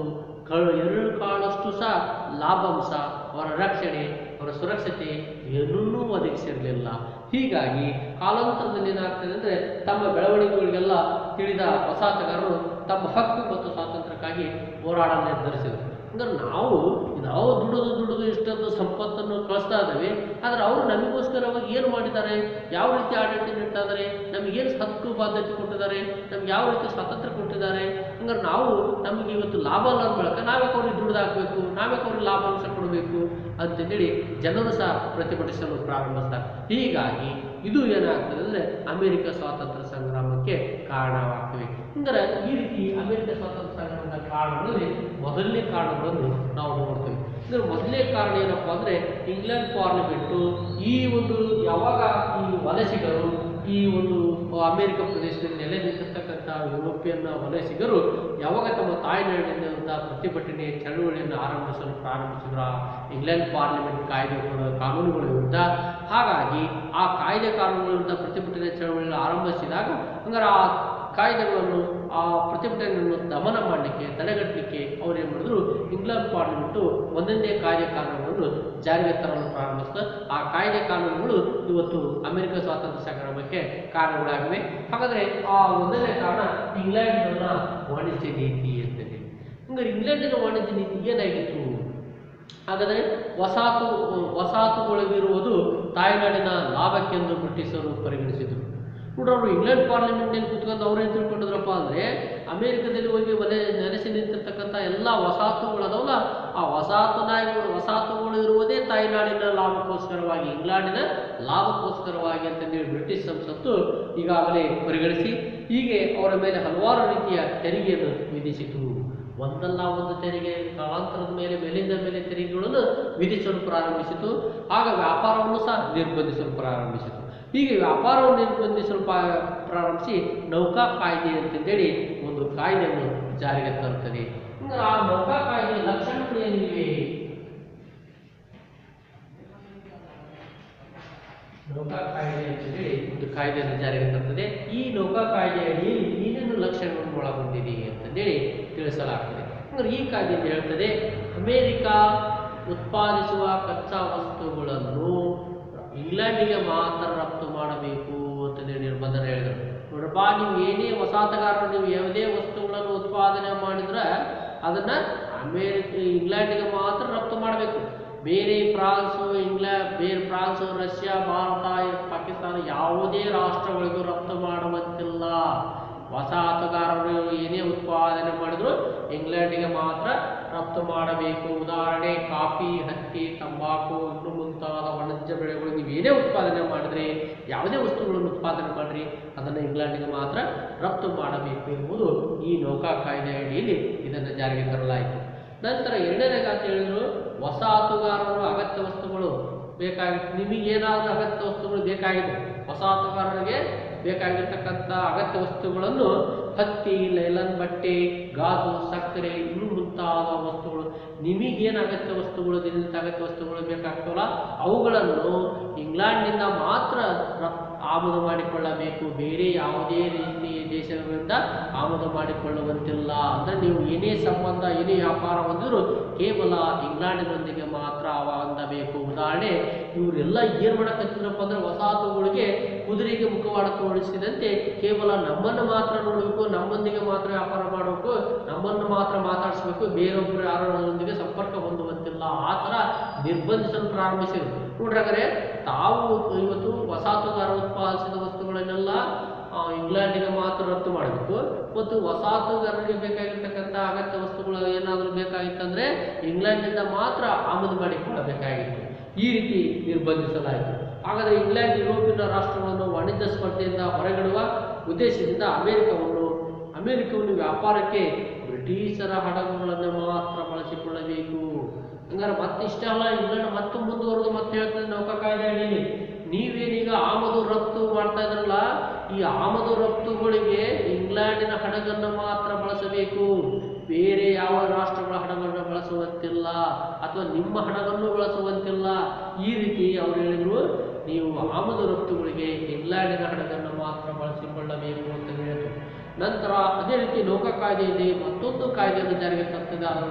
2 ಕಾಳಷ್ಟು ಸಹ ಲಾಭಾಂಶ, ಅವರ ರಕ್ಷಣೆ, ಅವರ ಸುರಕ್ಷತೆ ಏನನ್ನೂ ಒದಗಿಸಿರಲಿಲ್ಲ. ಹೀಗಾಗಿ ಕಾಲಾಂತರದಲ್ಲಿ ಏನಾಗ್ತದೆ ಅಂದರೆ ತಮ್ಮ ಬೆಳವಣಿಗೆಗಳಿಗೆಲ್ಲ ತಿಳಿದ ವಸಾಹತುಗಾರರು ತಮ್ಮ ಹಕ್ಕು ಮತ್ತು ಸ್ವಾತಂತ್ರ್ಯಕ್ಕಾಗಿ ಹೋರಾಡಲು ನಿರ್ಧರಿಸಿದರು. ಅಂದರೆ ನಾವು ದುಡಿದು ಇಷ್ಟೊಂದು ಸಂಪತ್ತನ್ನು ಕಳಿಸ್ತಾ ಇದ್ದೇವೆ, ಆದರೆ ಅವರು ನಮಗೋಸ್ಕರವಾಗಿ ಏನು ಮಾಡಿದ್ದಾರೆ, ಯಾವ ರೀತಿ ಆಡಳಿತ ನೀಡ್ತಾ ಇದ್ದಾರೆ, ನಮಗೇನು ಹಕ್ಕು ಬಾಧ್ಯತೆ ಕೊಟ್ಟಿದ್ದಾರೆ, ನಮ್ಗೆ ಯಾವ ರೀತಿ ಸ್ವಾತಂತ್ರ್ಯ ಕೊಟ್ಟಿದ್ದಾರೆ. ಹಂಗಾರೆ ನಮಗೆ ಇವತ್ತು ಲಾಭ ಅಲ್ಲ ಬಳಕ ನಾವ್ಯಾಕೆ ಅವ್ರಿಗೆ ದುಡ್ದು ಹಾಕಬೇಕು, ನಾವ್ಯಾಕೆ ಅವ್ರಿಗೆ ಲಾಭಾಂಶ ಕೊಡಬೇಕು ಅಂತೇಳಿ ಜನರು ಸಹ ಪ್ರತಿಭಟಿಸಲು ಪ್ರಾರಂಭಿಸ್ತಾರೆ. ಹೀಗಾಗಿ ಇದು ಏನಾಗ್ತದೆ ಅಂದರೆ ಅಮೆರಿಕ ಸ್ವಾತಂತ್ರ್ಯ ಸಂಗ್ರಾಮಕ್ಕೆ ಕಾರಣವಾಗ್ತವೆ. ಅಂದರೆ ಈ ರೀತಿ ಅಮೆರಿಕ ಸ್ವಾತಂತ್ರ್ಯ ಸಂಗ್ರಾಮದ ಕಾರಣಗಳಲ್ಲಿ ಮೊದಲನೇ ಕಾರಣಗಳನ್ನು ನಾವು ನೋಡ್ತೇವೆ. ಇದರ ಮೊದಲನೇ ಕಾರಣ ಏನಪ್ಪ ಅಂದರೆ ಇಂಗ್ಲೆಂಡ್ ಪಾರ್ಲಿಮೆಂಟು ಯಾವಾಗ ಈ ವಲಸಿಗರು ಈ ಅಮೆರಿಕ ಪ್ರದೇಶದಲ್ಲಿ ನೆಲೆ ನಿಂತಿರ್ತಕ್ಕಂಥ ಯುರೋಪಿಯನ್ ವಲಸಿಗರು ಯಾವಾಗ ತಮ್ಮ ತಾಯ್ನಾಡಿನಿಂದ ಪ್ರತಿಭಟನೆ ಚಳವಳಿಯನ್ನು ಆರಂಭಿಸಲು ಪ್ರಾರಂಭಿಸಿದ್ರು ಇಂಗ್ಲೆಂಡ್ ಪಾರ್ಲಿಮೆಂಟ್ ಕಾನೂನುಗಳ ವಿರುದ್ಧ. ಹಾಗಾಗಿ ಆ ಕಾಯ್ದೆ ಕಾನೂನುಗಳ ವಿರುದ್ಧ ಪ್ರತಿಭಟನೆ ಚಳವಳಿಯನ್ನು ಆರಂಭಿಸಿದಾಗ ಹಂಗಾರೆ ಆ ಕಾಯ್ದೆಗಳನ್ನು ಆ ಪ್ರತಿಭಟನೆಯನ್ನು ದಮನ ಮಾಡಲಿಕ್ಕೆ ತಡೆಗಟ್ಟಲಿಕ್ಕೆ ಅವರು ಏನು ಮಾಡಿದ್ರು, ಇಂಗ್ಲೆಂಡ್ ಪಾರ್ಲಿಮೆಂಟು ಒಂದೊಂದೇ ಕಾಯ್ದೆ ಕಾನೂನುಗಳನ್ನು ಜಾರಿಗೆ ತರಲು ಪ್ರಾರಂಭಿಸಿದ. ಆ ಕಾಯ್ದೆ ಕಾನೂನುಗಳು ಇವತ್ತು ಅಮೆರಿಕ ಸ್ವಾತಂತ್ರ್ಯ ಸಂಗ್ರಾಮಕ್ಕೆ ಕಾರಣಗಳಾಗಿವೆ. ಹಾಗಾದರೆ ಆ ಒಂದನೇ ಕಾರಣ ಇಂಗ್ಲೆಂಡ್ನ ವಾಣಿಜ್ಯ ನೀತಿ ಅಂತೇಳಿ. ಹಂಗಾರೆ ಇಂಗ್ಲೆಂಡಿನ ವಾಣಿಜ್ಯ ನೀತಿ ಏನಾಗಿತ್ತು? ಹಾಗಾದರೆ ವಸಾಹತುಗೊಳಗಿರುವುದು ತಾಯ್ನಾಡಿನ ಲಾಭಕ್ಕೆಂದು ಬ್ರಿಟಿಷರು ಪರಿಗಣಿಸಿದರು. ನೋಡ್ರಿ, ಅವರು ಇಂಗ್ಲೆಂಡ್ ಪಾರ್ಲಿಮೆಂಟ್ನಲ್ಲಿ ಕೂತ್ಕೊಂಡು ಅವ್ರು ಏನು ತಿಳ್ಕೊಂಡಿದ್ರಪ್ಪ ಅಂದರೆ, ಅಮೆರಿಕದಲ್ಲಿ ಹೋಗಿ ನೆಲೆಸಿ ನಿಂತಿರ್ತಕ್ಕಂಥ ಎಲ್ಲ ವಸಾಹತುಗಳದವಲ್ಲ, ಆ ವಸಾಹತುಗಳು ಇರುವುದೇ ತಾಯ್ನಾಡಿನ ಲಾಭಕ್ಕೋಸ್ಕರವಾಗಿ, ಇಂಗ್ಲೆಂಡಿನ ಲಾಭಕ್ಕೋಸ್ಕರವಾಗಿ ಅಂತಂದೇಳಿ ಬ್ರಿಟಿಷ್ ಸಂಸತ್ತು ಈಗಾಗಲೇ ಪರಿಗಣಿಸಿ ಹೀಗೆ ಅವರ ಮೇಲೆ ಹಲವಾರು ರೀತಿಯ ತೆರಿಗೆಯನ್ನು ವಿಧಿಸಿತು. ಒಂದಲ್ಲ ಒಂದು ತೆರಿಗೆ ಕಾಲಾಂತರದ ಮೇಲೆ ಮೇಲಿಂದ ಮೇಲೆ ತೆರಿಗೆಗಳನ್ನು ವಿಧಿಸಲು ಪ್ರಾರಂಭಿಸಿತು. ಆಗ ವ್ಯಾಪಾರವನ್ನು ಸಹ ನಿರ್ಬಂಧಿಸಲು ಪ್ರಾರಂಭಿಸಿತು. ಹೀಗೆ ವ್ಯಾಪಾರವನ್ನು ನಿರ್ಬಂಧಿಸಲು ಪ್ರಾರಂಭಿಸಿ ನೌಕಾ ಕಾಯ್ದೆ ಅಂತಂದೇಳಿ ಒಂದು ಕಾಯ್ದೆಯನ್ನು ಜಾರಿಗೆ ತರುತ್ತದೆ. ಆ ನೌಕಾ ಕಾಯ್ದೆಯ ಲಕ್ಷಣಗಳು ಏನಿವೆ? ನೌಕಾ ಕಾಯ್ದೆ ಅಂತೇಳಿ ಒಂದು ಕಾಯ್ದೆಯನ್ನು ಜಾರಿಗೆ ತರುತ್ತದೆ. ಈ ನೌಕಾ ಕಾಯ್ದೆಯ ಅಡಿಯಲ್ಲಿ ಏನೇನು ಲಕ್ಷಣಗಳನ್ನು ಒಳಗೊಂಡಿದೆ ಅಂತಂದೇಳಿ ತಿಳಿಸಲಾಗ್ತದೆ. ಅಂದ್ರೆ ಈ ಕಾಯ್ದೆ ಹೇಳ್ತದೆ, ಅಮೆರಿಕ ಉತ್ಪಾದಿಸುವ ಕಚ್ಚಾ ವಸ್ತುಗಳನ್ನು ಇಂಗ್ಲೆಂಡಿಗೆ ಮಾತ್ರ ರಫ್ತು ಮಾಡಬೇಕು ಅಂತಂದೇಳಿ ನಿರ್ಬಂಧನ ಹೇಳಿದರು. ನೋಡ್ರಪ್ಪ, ನೀವು ಏನೇ ವಸಾಹತುಗಾರರು ನೀವು ಯಾವುದೇ ವಸ್ತುಗಳನ್ನು ಉತ್ಪಾದನೆ ಮಾಡಿದ್ರೆ ಅದನ್ನ ಇಂಗ್ಲೆಂಡಿಗೆ ಮಾತ್ರ ರಫ್ತು ಮಾಡಬೇಕು. ಬೇರೆ prawns, prawns, Russia, Bharat, Pakistan ಯಾವುದೇ ರಾಷ್ಟ್ರಗಳಿಗೂ ರಫ್ತು ಮಾಡುವಂತಿಲ್ಲ. ವಸಾಹತುಗಾರರು ಏನೇ ಉತ್ಪಾದನೆ ಮಾಡಿದ್ರು ಇಂಗ್ಲೆಂಡಿಗೆ ಮಾತ್ರ ರಫ್ತು ಮಾಡಬೇಕು. ಉದಾಹರಣೆ, ಕಾಫಿ, ಹತ್ತಿ, ತಂಬಾಕು, ಇನ್ನು ಮುಂತಾದ ವಾಣಿಜ್ಯ ಬೆಳೆಗಳು ನೀವು ಏನೇ ಉತ್ಪಾದನೆ ಮಾಡಿದ್ರಿ, ಯಾವುದೇ ವಸ್ತುಗಳನ್ನು ಉತ್ಪಾದನೆ ಮಾಡಿರಿ, ಅದನ್ನು ಇಂಗ್ಲೆಂಡಿಗೆ ಮಾತ್ರ ರಫ್ತು ಮಾಡಬೇಕು ಎಂಬುದು ಈ ನೌಕಾ ಕಾಯ್ದೆ ಅಡಿಯಲ್ಲಿ ಇದನ್ನು ಜಾರಿಗೆ ತರಲಾಯಿತು. ನಂತರ ಎರಡನೇದಾಗಿ ಅಂತ ಹೇಳಿದ್ರು, ವಸಾಹತುಗಾರರು ಅಗತ್ಯ ವಸ್ತುಗಳು ಬೇಕಾಗಿತ್ತು. ನಿಮಗೇನಾದರೂ ಅಗತ್ಯ ವಸ್ತುಗಳು ಬೇಕಾಗಿದೆ, ವಸಾಹತುಗಾರರಿಗೆ ಬೇಕಾಗಿರ್ತಕ್ಕಂಥ ಅಗತ್ಯ ವಸ್ತುಗಳನ್ನು ಹತ್ತಿ, ಲೈಲನ್ ಬಟ್ಟೆ, ಗಾಜು, ಸಕ್ಕರೆ, ಇನ್ನು ಮುಂತಾದ ವಸ್ತುಗಳು, ನಿಮಗೇನು ಅಗತ್ಯ ವಸ್ತುಗಳು, ದಿನನಿತ್ಯ ಅಗತ್ಯ ವಸ್ತುಗಳು ಬೇಕಾಗ್ತವಲ್ಲ ಅವುಗಳನ್ನು ಇಂಗ್ಲೆಂಡ್ನಿಂದ ಮಾತ್ರ ಆಮದು ಮಾಡಿಕೊಳ್ಳಬೇಕು. ಬೇರೆ ಯಾವುದೇ ರೀತಿಯ ದೇಶಗಳಿಂದ ಆಮದು ಮಾಡಿಕೊಳ್ಳುವಂತಿಲ್ಲ. ಅಂದರೆ ನೀವು ಏನೇ ಸಂಬಂಧ, ಏನೇ ವ್ಯಾಪಾರ ಹೊಂದಿದ್ರು ಕೇವಲ ಇಂಗ್ಲೆಂಡಿನೊಂದಿಗೆ ಮಾತ್ರ ಹೊಂದಬೇಕು. ಉದಾಹರಣೆ, ಇವರೆಲ್ಲ ಏನು ಮಾಡಕತ್ತಿದ್ರಪ್ಪ ಅಂದರೆ, ವಸಾಹತುಗಳಿಗೆ ಕುದುರೆಗೆ ಮುಖವಾಡ ತೋರಿಸಿದಂತೆ ಕೇವಲ ನಮ್ಮನ್ನು ಮಾತ್ರ ನೋಡಬೇಕು, ನಮ್ಮೊಂದಿಗೆ ಮಾತ್ರ ವ್ಯಾಪಾರ ಮಾಡಬೇಕು, ನಮ್ಮನ್ನು ಮಾತ್ರ ಮಾತಾಡಿಸ್ಬೇಕು, ಬೇರೊಬ್ಬರು ಯಾರೊಂದಿಗೆ ಸಂಪರ್ಕ ಹೊಂದುವಂತಿಲ್ಲ. ಆ ಥರ ನಿರ್ಬಂಧಿಸಲು ಪ್ರಾರಂಭಿಸಿದರು. ನೋಡ್ರಾಗರೆ, ತಾವು ಇವತ್ತು ವಸಾಹತುಗಾರ ಉತ್ಪಾದಿಸಿದ ವಸ್ತುಗಳನ್ನೆಲ್ಲ ಇಂಗ್ಲೆಂಡಿಗೆ ಮಾತ್ರ ರಫ್ತು ಮಾಡಬೇಕು, ಮತ್ತು ವಸಾಹತುಗಾರರಿಗೆ ಬೇಕಾಗಿರ್ತಕ್ಕಂಥ ಅಗತ್ಯ ವಸ್ತುಗಳು ಏನಾದರೂ ಬೇಕಾಗಿತ್ತಂದರೆ ಇಂಗ್ಲೆಂಡ್ನಿಂದ ಮಾತ್ರ ಆಮದು ಮಾಡಿಕೊಳ್ಳಬೇಕಾಗಿತ್ತು. ಈ ರೀತಿ ನಿರ್ಬಂಧಿಸಲಾಯಿತು. ಹಾಗಾದರೆ ಇಂಗ್ಲೆಂಡ್ ಯುರೋಪಿಯನ್ ರಾಷ್ಟ್ರಗಳನ್ನು ವಾಣಿಜ್ಯ ಸ್ಪರ್ಧೆಯಿಂದ ಹೊರಗಿಡುವ ಉದ್ದೇಶದಿಂದ ಅಮೆರಿಕವನ್ನು ವ್ಯಾಪಾರಕ್ಕೆ ಬ್ರಿಟಿಷರ ಹಡಗುಗಳನ್ನು ಮಾತ್ರ ಬಳಸಿಕೊಳ್ಳಬೇಕು. ಹಂಗಾರೆ ಮತ್ತಿಷ್ಟ ಅಲ್ಲ, ಇಂಗ್ಲೆಂಡ್ ಮತ್ತೆ ಮುಂದುವರೆದು ಮತ್ತೆ ಹೇಳ್ತದೆ ನೌಕಾ ಕಾಯ್ದೆ ಅಡಿಯಲ್ಲಿ, ನೀವೇನೀಗ ಆಮದು ರಫ್ತು ಮಾಡ್ತಾ ಇದ್ರಲ್ಲ, ಈ ಆಮದು ರಫ್ತುಗಳಿಗೆ ಇಂಗ್ಲೆಂಡಿನ ಹಡಗನ್ನು ಮಾತ್ರ ಬಳಸಬೇಕು, ಬೇರೆ ಯಾವ ರಾಷ್ಟ್ರಗಳ ಹಡಗನ್ನು ಬಳಸುವಂತಿಲ್ಲ, ಅಥವಾ ನಿಮ್ಮ ಹಡಗನ್ನು ಬಳಸುವಂತಿಲ್ಲ. ಈ ರೀತಿ ಅವರು ಹೇಳಿದ್ರು, ನೀವು ಆಮದು ರಫ್ತುಗಳಿಗೆ ಇಂಗ್ಲೆಂಡಿನ ಹಡಗನ್ನು ಮಾತ್ರ ಬಳಸಿಕೊಳ್ಳಬೇಕು ಅಂತ ಹೇಳಿದರು. ನಂತರ ಅದೇ ರೀತಿ ನೌಕಾ ಕಾಯ್ದೆಯಲ್ಲಿ ಮತ್ತೊಂದು ಕಾಯ್ದೆಯನ್ನು ಜಾರಿಗೆ ತರ್ತದೆ.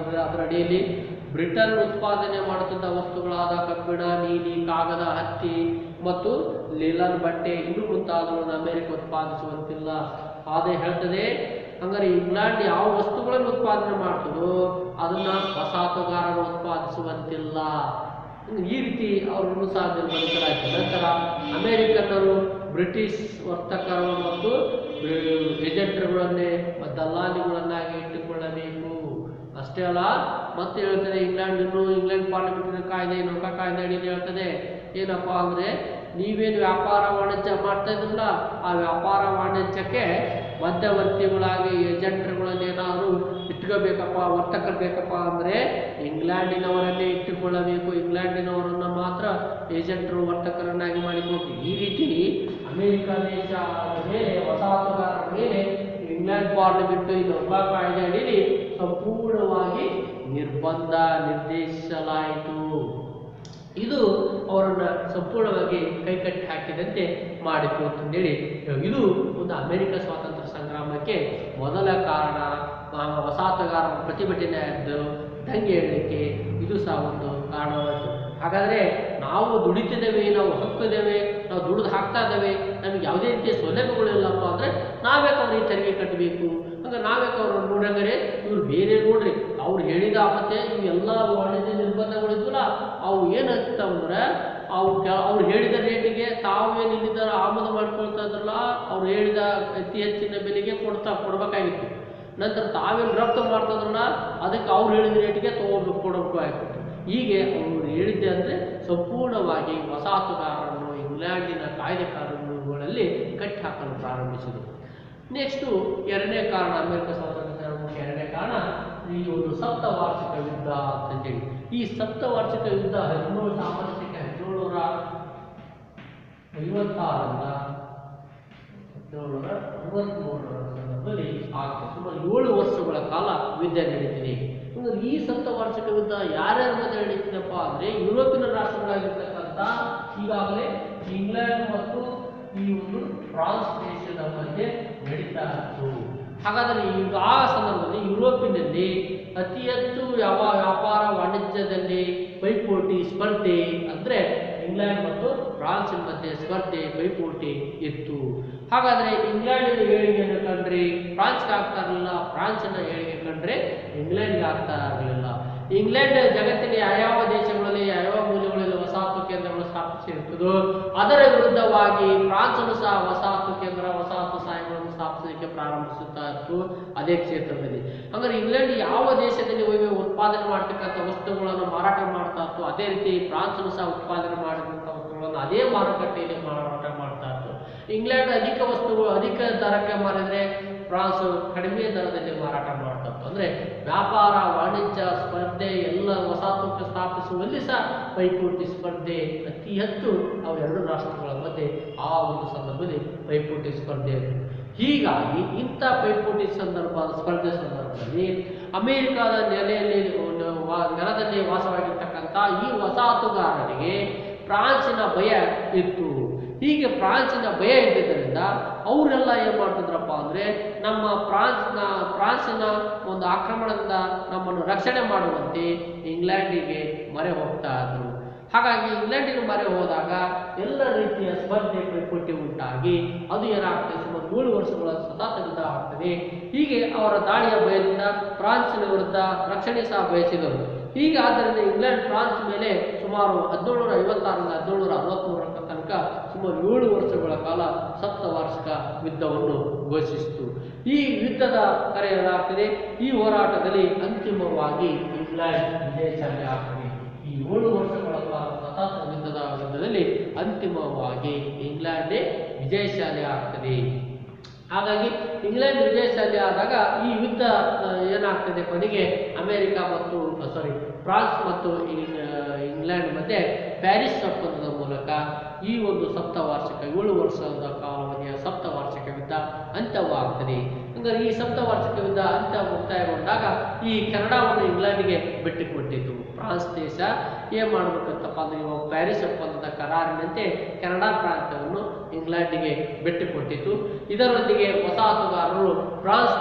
ಅದರ ಅಡಿಯಲ್ಲಿ ಬ್ರಿಟನ್ ಉತ್ಪಾದನೆ ಮಾಡುತ್ತಿದ್ದ ವಸ್ತುಗಳಾದ ಕಬ್ಬಿಣ, ನೀಲಿ, ಕಾಗದ, ಹತ್ತಿ ಮತ್ತು ಲಿಲನ್ ಬಟ್ಟೆ ಇನ್ನು ಮುಂತಾದವುಗಳನ್ನು ಅಮೆರಿಕ ಉತ್ಪಾದಿಸುವಂತಿಲ್ಲ. ಅದೇ ಹೇಳ್ತದೆ, ಹಂಗಾರೆ ಇಂಗ್ಲೆಂಡ್ ಯಾವ ವಸ್ತುಗಳನ್ನು ಉತ್ಪಾದನೆ ಮಾಡ್ತದೋ ಅದನ್ನ ವಸಾಹತುಗಾರರು ಉತ್ಪಾದಿಸುವಂತಿಲ್ಲ. ಈ ರೀತಿ ಅವರನ್ನು ಸಹ ನಿರ್ಬಂಧಿಸಲಾಯಿತು. ನಂತರ ಅಮೆರಿಕನ್ನರು ಬ್ರಿಟಿಷ್ ವರ್ತಕರು ಮತ್ತು ಏಜೆಂಟ್ಗಳನ್ನೇ ದಲ್ಲಾಳಿಗಳನ್ನಾಗಿ ಇಟ್ಟುಕೊಳ್ಳಬೇಕು. ಅಷ್ಟೇ ಅಲ್ಲ, ಮತ್ತೆ ಹೇಳ್ತದೆ ಇಂಗ್ಲೆಂಡ್ ಪಾರ್ಲಿಮೆಂಟಿನ ಕಾಯ್ದೆ, ನೌಕಾ ಕಾಯ್ದೆ ಅಡಿಯಲ್ಲಿ ಹೇಳ್ತದೆ ಏನಪ್ಪ ಅಂದರೆ, ನೀವೇನು ವ್ಯಾಪಾರ ವಾಣಿಜ್ಯ ಮಾಡ್ತಾ ಇದ್ರಲ್ಲ ಆ ವ್ಯಾಪಾರ ವಾಣಿಜ್ಯಕ್ಕೆ ಮಧ್ಯವರ್ತಿಗಳಾಗಿ ಏಜೆಂಟ್ಗಳನ್ನೇನಾದರೂ ಇಟ್ಕೋಬೇಕಪ್ಪ, ವರ್ತಕರು ಬೇಕಪ್ಪ ಅಂದರೆ ಇಂಗ್ಲೆಂಡಿನವರನ್ನೇ ಇಟ್ಟುಕೊಳ್ಳಬೇಕು, ಇಂಗ್ಲೆಂಡಿನವರನ್ನು ಮಾತ್ರ ಏಜೆಂಟರು ವರ್ತಕರನ್ನಾಗಿ ಮಾಡಿಕೊಟ್ಟು. ಈ ರೀತಿ ಅಮೆರಿಕ ದೇಶ ಮೇಲೆ, ವಸಾಹತುಗಾರರ ಮೇಲೆ ಇಂಗ್ಲೆಂಡ್ ಪಾರ್ಲಿಮೆಂಟ್ ಈ ನೌಕಾ ಕಾಯ್ದೆ ಅಡಿಯಲ್ಲಿ ಸಂಪೂರ್ಣವಾಗಿ ನಿರ್ಬಂಧ ನಿರ್ದೇಶಿಸಲಾಯಿತು. ಇದು ಅವರನ್ನು ಸಂಪೂರ್ಣವಾಗಿ ಕೈಕಟ್ಟಿ ಹಾಕಿದಂತೆ ಮಾಡಿತು ಅಂತಂದೇಳಿ ಇದು ಒಂದು ಅಮೆರಿಕ ಸ್ವಾತಂತ್ರ್ಯ ಸಂಗ್ರಾಮಕ್ಕೆ ವಸಾಹತುಗಾರತ್ವಕ್ಕೆ ಮೊದಲ ಕಾರಣ ವಸಾಹತುಗಾರರ ಪ್ರತಿಭಟನೆಯಾದ್ದು, ದಂಗೆ ಏಳಲಿಕ್ಕೆ ಇದು ಸಹ ಒಂದು ಕಾರಣವಾಯಿತು. ಹಾಗಾದರೆ ನಾವು ದುಡಿತಿದ್ದೇವೆ, ನಾವು ಹಕ್ಕಿದ್ದೇವೆ, ನಾವು ದುಡಿದು ಹಾಕ್ತಾ ಇದ್ದೇವೆ, ನಮಗೆ ಯಾವುದೇ ರೀತಿಯ ಸೌಲಭ್ಯಗಳಿಲ್ಲಪ್ಪ ಅಂದರೆ ನಾವ್ಯಾಕೆ ಅವ್ರಿಗೆ ತೆರಿಗೆ ಕಟ್ಟಬೇಕು? ಹಂಗೆ ನಾವ್ಯಾಕೆ ಅವ್ರು ನೋಡಂಗಾರೆ ಇವ್ರು ಬೇರೆ ನೋಡ್ರಿ ಅವ್ರು ಹೇಳಿದ ಮತ್ತೆ ಇವೆಲ್ಲ ವಾಣಿಜ್ಯ ನಿರ್ಬಂಧಗಳಿದ್ವಲ್ಲ ಅವು ಏನಾಗ್ತಾವಂದ್ರೆ ಅವ್ರು ಹೇಳಿದ ರೇಟಿಗೆ ತಾವೇನು ಇಲ್ಲಿದ್ದಾರೆ ಆಮದು ಮಾಡ್ಕೊಳ್ತಾ ಇದ್ರಲ್ಲ ಅವ್ರು ಹೇಳಿದ ಅತಿ ಹೆಚ್ಚಿನ ಬೆಲೆಗೆ ಕೊಡಬೇಕಾಗಿತ್ತು. ನಂತರ ತಾವೇನು ರಫ್ತು ಮಾಡ್ತಿದ್ರಲ್ಲ ಅದಕ್ಕೆ ಅವ್ರು ಹೇಳಿದ ರೇಟಿಗೆ ಕೊಡಬೇಕಾಗಿತ್ತು. ಹೀಗೆ ಅವರು ಹೇಳಿದ್ದೆ ಅಂದರೆ ಸಂಪೂರ್ಣವಾಗಿ ವಸಾಹತುಗಾರರನ್ನು ಇಂಗ್ಲೆಂಡಿನ ಕಾಯ್ದೆ ಕಾನೂನುಗಳಲ್ಲಿ ಕಟ್ಟಿ ಹಾಕಲು ಪ್ರಾರಂಭಿಸಿದರು. ನೆಕ್ಸ್ಟು ಎರಡನೇ ಕಾರಣ, ಅಮೆರಿಕ ಸ್ವಾತಂತ್ರ್ಯ ಎರಡನೇ ಕಾರಣ ಈ ಒಂದು ಸಪ್ತವಾರ್ಷಿಕ ಯುದ್ಧ ಅಂತಂದೇಳಿ. ಈ ಸಪ್ತವಾರ್ಷಿಕ ಯುದ್ಧ 1756ರಿಂದ 1763 ಸಂದರ್ಭದಲ್ಲಿ ಆಗ್ತದೆ. ಸುಮಾರು 7 ವರ್ಷಗಳ ಕಾಲ ಯುದ್ಧ ನಡೀತಿದೆ. ಈ ಸಪ್ತವಾರ್ಷಿಕ ಯುದ್ಧ ಯಾರ್ಯಾರ ಮಧ್ಯೆ ನಡೀತಿದೆಪ್ಪ ಅಂದರೆ ಯುರೋಪಿನ ರಾಷ್ಟ್ರಗಳಾಗಿರ್ತಕ್ಕಂಥ ಈಗಾಗಲೇ ಇಂಗ್ಲೆಂಡ್ ಮತ್ತು ಈ ಒಂದು ಫ್ರಾನ್ಸ್ ದೇಶದ ಮಧ್ಯೆ ನಡೀತಾ ಇತ್ತು. ಹಾಗಾದರೆ ಈಗ ಆ ಸಂದರ್ಭದಲ್ಲಿ ಯುರೋಪಿನಲ್ಲಿ ಅತಿ ಹೆಚ್ಚು ವ್ಯಾಪಾರ ವಾಣಿಜ್ಯದಲ್ಲಿ ಪೈಪೋಟಿ ಸ್ಪರ್ಧೆ ಅಂದರೆ ಇಂಗ್ಲೆಂಡ್ ಮತ್ತು ಫ್ರಾನ್ಸಿನ ಮಧ್ಯೆ ಸ್ಪರ್ಧೆ ಪೈಪೋಟಿ ಇತ್ತು. ಹಾಗಾದರೆ ಇಂಗ್ಲೆಂಡಿನ ಏಳಿಗೆಯನ್ನು ಕಂಡ್ರೆ ಫ್ರಾನ್ಸ್ಗೆ ಆಗ್ತಾ ಇರಲಿಲ್ಲ, ಫ್ರಾನ್ಸಿನ ಏಳಿಗೆ ಕಂಡ್ರೆ ಇಂಗ್ಲೆಂಡ್ಗೆ ಆಗ್ತಾ ಇರಲಿಲ್ಲ. ಇಂಗ್ಲೆಂಡ್ ಜಗತ್ತಿನ ಯಾವ ದೇಶಗಳಲ್ಲಿ ಯಾವ ಮೂಲೆಗಳಲ್ಲಿ ವಸಾಹತು ಕೇಂದ್ರಗಳು ಸ್ಥಾಪಿಸಿರುತ್ತದೋ ಅದರ ವಿರುದ್ಧವಾಗಿ ಫ್ರಾನ್ಸನ್ನು ಸಹ ವಸಾಹತು ಕೇಂದ್ರ ವಸಾಹತು ಸಹಾಯಗಳನ್ನು ಸ್ಥಾಪಿಸಲಿಕ್ಕೆ ಪ್ರಾರಂಭಿಸುತ್ತಾ ಇತ್ತು ಅದೇ ಕ್ಷೇತ್ರದಲ್ಲಿ. ಹಾಗಾದ್ರೆ ಇಂಗ್ಲೆಂಡ್ ಯಾವ ದೇಶದಲ್ಲಿ ಉತ್ಪಾದನೆ ಮಾಡ್ತಕ್ಕಂಥ ವಸ್ತುಗಳನ್ನು ಮಾರಾಟ ಮಾಡ್ತಾ ಇತ್ತು ಅದೇ ರೀತಿ ಫ್ರಾನ್ಸನ್ನು ಸಹ ಉತ್ಪಾದನೆ ಮಾಡಿದಂಥ ವಸ್ತುಗಳನ್ನು ಅದೇ ಮಾರುಕಟ್ಟೆಯಲ್ಲಿ ಮಾರಾಟ ಮಾಡ್ತಾ ಇತ್ತು. ಇಂಗ್ಲೆಂಡ್ ಅಧಿಕ ದರಕ್ಕೆ ಮಾರಿದ್ರೆ ಫ್ರಾನ್ಸ್ ಕಡಿಮೆ ದರದಲ್ಲಿ ಮಾರಾಟ ಮಾಡ್ತಾ ಇತ್ತು. ಅಂದರೆ ವ್ಯಾಪಾರ ವಾಣಿಜ್ಯ ಸ್ಪರ್ಧೆ ಎಲ್ಲ ವಸಾಹತು ಸ್ಥಾಪಿಸುವಲ್ಲಿ ಸಹ ಪೈಪೋಟಿ ಸ್ಪರ್ಧೆ ಅತಿ ಹೆಚ್ಚು ಅವೆರಡು ರಾಷ್ಟ್ರಗಳ ಮಧ್ಯೆ ಆ ಒಂದು ಸಂದರ್ಭದಲ್ಲಿ ಪೈಪೋಟಿ ಸ್ಪರ್ಧೆ ಇತ್ತು. ಹೀಗಾಗಿ ಇಂಥ ಪೈಪೋಟಿ ಸ್ಪರ್ಧೆ ಸಂದರ್ಭದಲ್ಲಿ ಅಮೆರಿಕದ ನೆಲದಲ್ಲಿ ವಾಸವಾಗಿರ್ತಕ್ಕಂಥ ಈ ವಸಾಹತುಗಾರರಿಗೆ ಫ್ರಾನ್ಸಿನ ಭಯ ಇತ್ತು. ಹೀಗೆ ಫ್ರಾನ್ಸಿನ ಭಯ ಇದ್ದಿದ್ದರಿಂದ ಅವರೆಲ್ಲ ಏನು ಮಾಡ್ತಿದ್ರಪ್ಪ ಅಂದರೆ ನಮ್ಮ ಫ್ರಾನ್ಸಿನ ಒಂದು ಆಕ್ರಮಣದಿಂದ ನಮ್ಮನ್ನು ರಕ್ಷಣೆ ಮಾಡುವಂತೆ ಇಂಗ್ಲೆಂಡಿಗೆ ಮೊರೆ ಹೋಗ್ತಾ ಇದ್ರು. ಹಾಗಾಗಿ ಇಂಗ್ಲೆಂಡಿಗೆ ಮೊರೆ ಹೋದಾಗ ಎಲ್ಲ ರೀತಿಯ ಸ್ಪರ್ಧೆ ಪೈಪೋಟಿ ಉಂಟಾಗಿ ಅದು ಏನಾಗ್ತದೆ ಸುಮಾರು 7 ವರ್ಷಗಳ ಸತತ ಯುದ್ಧ ಆಗ್ತದೆ. ಹೀಗೆ ಅವರ ದಾಳಿಯ ಭಯದಿಂದ ಫ್ರಾನ್ಸಿನ ವಿರುದ್ಧ ರಕ್ಷಣೆ ಸಹ ಬಯಸಿದರು. ಹೀಗೆ ಆದ್ದರಿಂದ ಇಂಗ್ಲೆಂಡ್ ಫ್ರಾನ್ಸ್ ಮೇಲೆ ಸುಮಾರು 1756ರಿಂದ 1763 ತನಕ ಸುಮಾರು 7 ವರ್ಷಗಳ ಕಾಲ ಸಪ್ತವಾರ್ಷಿಕ ಯುದ್ಧವನ್ನು ಘೋಷಿಸಿತು. ಈ ಯುದ್ಧದ ಕರೆಯಲಾಗ್ತದೆ. ಈ ಹೋರಾಟದಲ್ಲಿ ಅಂತಿಮವಾಗಿ ಇಂಗ್ಲೆಂಡ್ ವಿಜಯಶಾಲಿ ಆಗ್ತದೆ. ಈ 7 ವರ್ಷಗಳ ಕಾಲ ಸತತ ಯುದ್ಧದಲ್ಲಿ ಅಂತಿಮವಾಗಿ ಇಂಗ್ಲೆಂಡೇ ವಿಜಯಶಾಲಿ ಆಗ್ತದೆ. ಹಾಗಾಗಿ ಇಂಗ್ಲೆಂಡ್ ವಿಜಯಶಾಲಿ ಆದಾಗ ಈ ಯುದ್ಧ ಏನಾಗ್ತದೆ ಕೊನೆಗೆ ಫ್ರಾನ್ಸ್ ಮತ್ತು ಇಂಗ್ಲೆಂಡ್ ಮಧ್ಯೆ ಪ್ಯಾರಿಸ್ ಒಪ್ಪಂದದ ಮೂಲಕ ಈ ಒಂದು ಸಪ್ತವಾರ್ಷಿಕ 7 ವರ್ಷದ ಕಾಲಾವಧಿಯ ಸಪ್ತವಾರ್ಷಿಕ ಯುದ್ಧ ಅಂತ್ಯವಾಗ್ತದೆ. ಅಂದರೆ ಈ ಸಪ್ತವಾರ್ಷಿಕ ಯುದ್ಧ ಮುಕ್ತಾಯಗೊಂಡಾಗ ಈ ಕೆನಡಾವನ್ನು ಇಂಗ್ಲೆಂಡ್ಗೆ ಬಿಟ್ಟುಕೊಟ್ಟಿತು. ಫ್ರಾನ್ಸ್ ದೇಶ ಏನು ಮಾಡಬೇಕಂತಪ್ಪ ಅಂದರೆ ಇವಾಗ ಪ್ಯಾರಿಸ್ ಒಪ್ಪಂದದ ಕರಾರಿನಂತೆ ಕೆನಡಾ ಪ್ರಾಂತ್ಯವನ್ನು ಇಂಗ್ಲೆಂಡಿಗೆ ಬಿಟ್ಟುಕೊಟ್ಟಿತು. ಇದರೊಂದಿಗೆ ವಸಾಹತುಗಾರರು ಫ್ರಾನ್ಸ್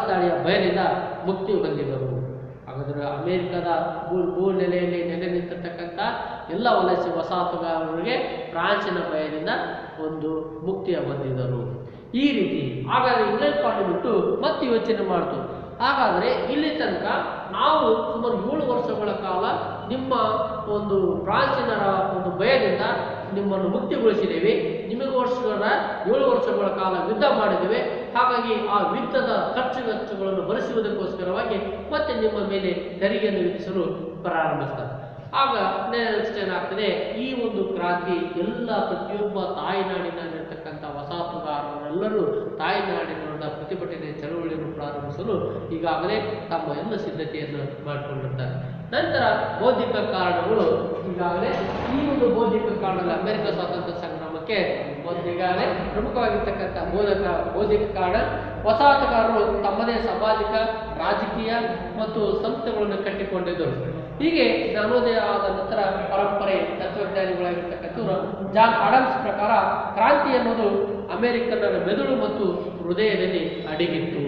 ದಾಳಿಯ ಭಯದಿಂದ ಮುಕ್ತಿ ಹೊಂದಿದರು. ಹಾಗಾದರೆ ಅಮೆರಿಕದ ನೆಲೆಯಲ್ಲಿ ನೆಲೆ ನಿಂತಿರ್ತಕ್ಕಂಥ ಎಲ್ಲ ವಲಸೆ ವಸಾಹತುಗಾರರಿಗೆ ಫ್ರಾನ್ಸಿನ ಭಯದಿಂದ ಒಂದು ಮುಕ್ತಿಯ ಹೊಂದಿದರು. ಈ ರೀತಿ ಹಾಗಾದರೆ ಇಂಗ್ಲೆಂಡ್ ಪಾರ್ಲಿಮೆಂಟು ಮತ್ತೆ ಯೋಚನೆ ಮಾಡಿತು. ಹಾಗಾದರೆ ಇಲ್ಲಿ ತನಕ ನಾವು ಸುಮಾರು 7 ವರ್ಷಗಳ ಕಾಲ ನಿಮ್ಮ ಒಂದು ಫ್ರಾನ್ಸಿನ ಒಂದು ಭಯದಿಂದ ನಿಮ್ಮನ್ನು ಮುಕ್ತಿಗೊಳಿಸಿದ್ದೇವೆ, ನಿಮಗೋಸ್ಕರ 7 ವರ್ಷಗಳ ಕಾಲ ಯುದ್ಧ ಮಾಡಿದ್ದೇವೆ. ಹಾಗಾಗಿ ಆ ಯುದ್ಧದ ಖರ್ಚು ವೆಚ್ಚಗಳನ್ನು ಭರಿಸುವುದಕ್ಕೋಸ್ಕರವಾಗಿ ಮತ್ತೆ ನಿಮ್ಮ ಮೇಲೆ ತೆರಿಗೆಯನ್ನು ವಿಧಿಸಲು ಪ್ರಾರಂಭಿಸ್ತಾರೆ. ಆಗ ನೆಕ್ಸ್ಟ್ ಏನಾಗ್ತದೆ, ಈ ಒಂದು ಕ್ರಾಂತಿ ಪ್ರತಿಯೊಬ್ಬ ತಾಯ್ನಾಡಿನಲ್ಲಿರ್ತಕ್ಕಂಥ ವಸಾಹತುಗಾರರೆಲ್ಲರೂ ತಾಯ್ನಾಡಿನ ಪ್ರತಿಭಟನೆ ಚಳವಳಿಯನ್ನು ಪ್ರಾರಂಭಿಸಲು ಈಗಾಗಲೇ ತಮ್ಮ ಎಲ್ಲ ಸಿದ್ಧತೆಯನ್ನು ಮಾಡಿಕೊಂಡಿರ್ತಾರೆ. ನಂತರ ಬೌದ್ಧಿಕ ಕಾರಣಗಳು ಈಗಾಗಲೇ ಈ ಒಂದು ಬೌದ್ಧಿಕ ಕಾರಣದ ಅಮೆರಿಕ ಸ್ವಾತಂತ್ರ್ಯ ಸಂಗ್ರಾಮಕ್ಕೆ ಈಗಾಗಲೇ ಪ್ರಮುಖವಾಗಿರ್ತಕ್ಕಂಥ ಬೌದ್ಧಿಕ ಕಾರಣ ವಸಾಹತುಗಾರರು ತಮ್ಮದೇ ಸಾಮಾಜಿಕ ರಾಜಕೀಯ ಮತ್ತು ಸಂಸ್ಥೆಗಳನ್ನು ಕಟ್ಟಿಕೊಂಡಿದ್ದರು. ಹೀಗೆ ಜ್ಞಾನೋದಯ ಆದ ನಂತರ ಪರಂಪರೆ ತತ್ವಜ್ಞಾನಿಗಳಾಗಿರ್ತಕ್ಕಂಥವ್ರು ಜಾನ್ ಆಡಮ್ಸ್ ಪ್ರಕಾರ ಕ್ರಾಂತಿ ಎನ್ನುವುದು ಅಮೆರಿಕನ್ನರ ಮೆದುಳು ಮತ್ತು ಹೃದಯದಲ್ಲಿ ಅಡಗಿತ್ತು.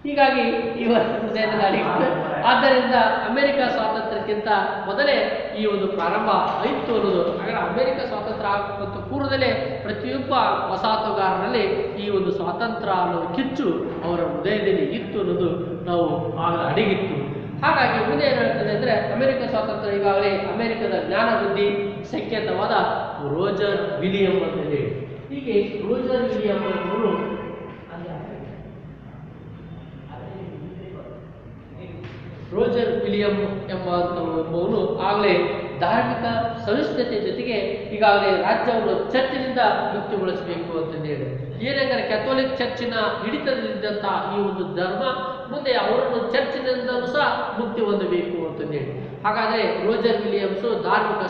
ಹೀಗಾಗಿ ಇವರ ಹೃದಯದಲ್ಲಿ ಅಡಗಿತ್ತು. ಆದ್ದರಿಂದ ಅಮೆರಿಕ ಸ್ವಾತಂತ್ರ್ಯಕ್ಕಿಂತ ಮೊದಲೇ ಈ ಒಂದು ಪ್ರಾರಂಭ ಆಯಿತು ಅನ್ನೋದು. ಹಾಗಾದ್ರೆ ಅಮೆರಿಕ ಸ್ವಾತಂತ್ರ್ಯ ಆಗುವಂಥ ಪೂರ್ವದಲ್ಲೇ ಪ್ರತಿಯೊಬ್ಬ ವಸಾಹತುಗಾರರಲ್ಲಿ ಈ ಒಂದು ಸ್ವಾತಂತ್ರ್ಯ ಅನ್ನೋದು ಕಿಚ್ಚು ಅವರ ಹೃದಯದಲ್ಲಿ ಇತ್ತು ಅನ್ನೋದು ನಾವು ಆಗ ಅಡಗಿತ್ತು. ಹಾಗಾಗಿ ಮುಂದೆ ಏನು ಹೇಳ್ತದೆ ಅಂದರೆ ಅಮೆರಿಕ ಸ್ವಾತಂತ್ರ್ಯ ಈಗಾಗಲೇ ಅಮೆರಿಕದ ಜ್ಞಾನ ಬುದ್ಧಿ ಸಂಕೇತವಾದ ರೋಜರ್ ವಿಲಿಯಂ ಅಂತೇಳಿ. ಹೀಗೆ ರೋಜರ್ ವಿಲಿಯಂ ಅವರು ರೋಜರ್ ವಿಲಿಯಂ ಎಂಬುವನು ಆಗಲೇ ಧಾರ್ಮಿಕ ಸಹಿಷ್ಣುತೆ ಜೊತೆಗೆ ಈಗಾಗಲೇ ರಾಜ್ಯವನ್ನು ಚರ್ಚಿನಿಂದ ಮುಕ್ತಿಗೊಳಿಸಬೇಕು ಅಂತಂದೇಳಿ. ಏನೆಂದರೆ ಕ್ಯಾಥೋಲಿಕ್ ಚರ್ಚಿನ ಹಿಡಿತದಲ್ಲಿದ್ದಂಥ ಈ ಒಂದು ಧರ್ಮ ಮುಂದೆ ಅವರನ್ನು ಚರ್ಚಿನಿಂದಲೂ ಸಹ ಮುಕ್ತಿ ಹೊಂದಬೇಕು ಅಂತಂದೇಳಿ. ಹಾಗಾದರೆ ರೋಜರ್ ವಿಲಿಯಮ್ಸು ಧಾರ್ಮಿಕ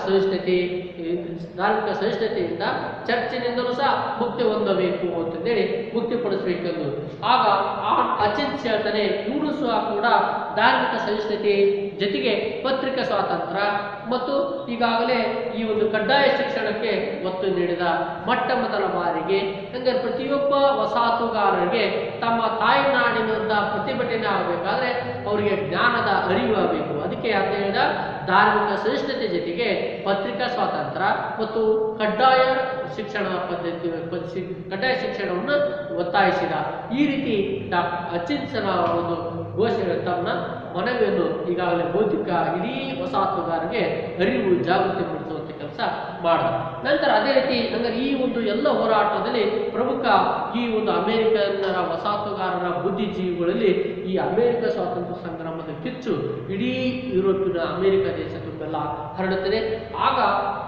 ಸಹಿಷ್ಣುತೆಯಿಂದ ಚರ್ಚಿನಿಂದಲೂ ಸಹ ಮುಕ್ತಿ ಹೊಂದಬೇಕು ಅಂತಂದೇಳಿ ಮುಕ್ತಿಪಡಿಸಬೇಕೆಂದು. ಆಗ ಹಚಿನ್ಸ್ ಹೇಳ್ತಾನೆ, ಇವರು ಸಹ ಕೂಡ ಧಾರ್ಮಿಕ ಸಹಿಷ್ಣುತೆ ಜೊತೆಗೆ ಪತ್ರಿಕಾ ಸ್ವಾತಂತ್ರ್ಯ ಮತ್ತು ಈಗಾಗಲೇ ಈ ಒಂದು ಕಡ್ಡಾಯ ಶಿಕ್ಷಣಕ್ಕೆ ಒತ್ತು ನೀಡಿದ ಮೊಟ್ಟ ಮೊದಲ ಬಾರಿಗೆ ಅಂದರೆ ಪ್ರತಿಯೊಬ್ಬ ವಸಾಹತುಗಾರರಿಗೆ ತಮ್ಮ ತಾಯಿನಾಡಿನಿಂದ ಪ್ರತಿಭಟನೆ ಆಗಬೇಕಾದ್ರೆ ಅವರಿಗೆ ಜ್ಞಾನದ ಅರಿವು ಆಗಬೇಕು. ಅದಕ್ಕೆ ಅಂತ ಹೇಳಿದ ಧಾರ್ಮಿಕ ಸಹಿಷ್ಣುತೆ ಜೊತೆಗೆ ಪತ್ರಿಕಾ ಸ್ವಾತಂತ್ರ್ಯ ಮತ್ತು ಕಡ್ಡಾಯ ಶಿಕ್ಷಣ ಕಡ್ಡಾಯ ಶಿಕ್ಷಣವನ್ನು ಒತ್ತಾಯಿಸಿದ. ಈ ರೀತಿ ಹಚಿನ್ಸನ ಒಂದು ಘೋಷಣೆ ತನ್ನ ಮನವಿಯನ್ನು ಈಗಾಗಲೇ ಬೌದ್ಧಿಕ ಇಡೀ ವಸಾಹತುಗಾರರಿಗೆ ಅರಿವು ಜಾಗೃತಿ ಮೂಡಿಸುವಂಥ ಕೆಲಸ ಮಾಡಿದ. ನಂತರ ಅದೇ ರೀತಿ ಅಂದರೆ ಈ ಒಂದು ಎಲ್ಲ ಹೋರಾಟದಲ್ಲಿ ಪ್ರಮುಖ ಈ ಒಂದು ಅಮೆರಿಕನ್ನರ ವಸಾಹತುಗಾರರ ಬುದ್ಧಿಜೀವಿಗಳಲ್ಲಿ ಈ ಅಮೆರಿಕ ಸ್ವಾತಂತ್ರ್ಯ ಸಂಗ್ರಾಮದ ಕಿಚ್ಚು ಇಡೀ ಯುರೋಪಿನ ಅಮೆರಿಕ ದೇಶ ತುಂಬೆಲ್ಲ ಹರಡುತ್ತದೆ. ಆಗ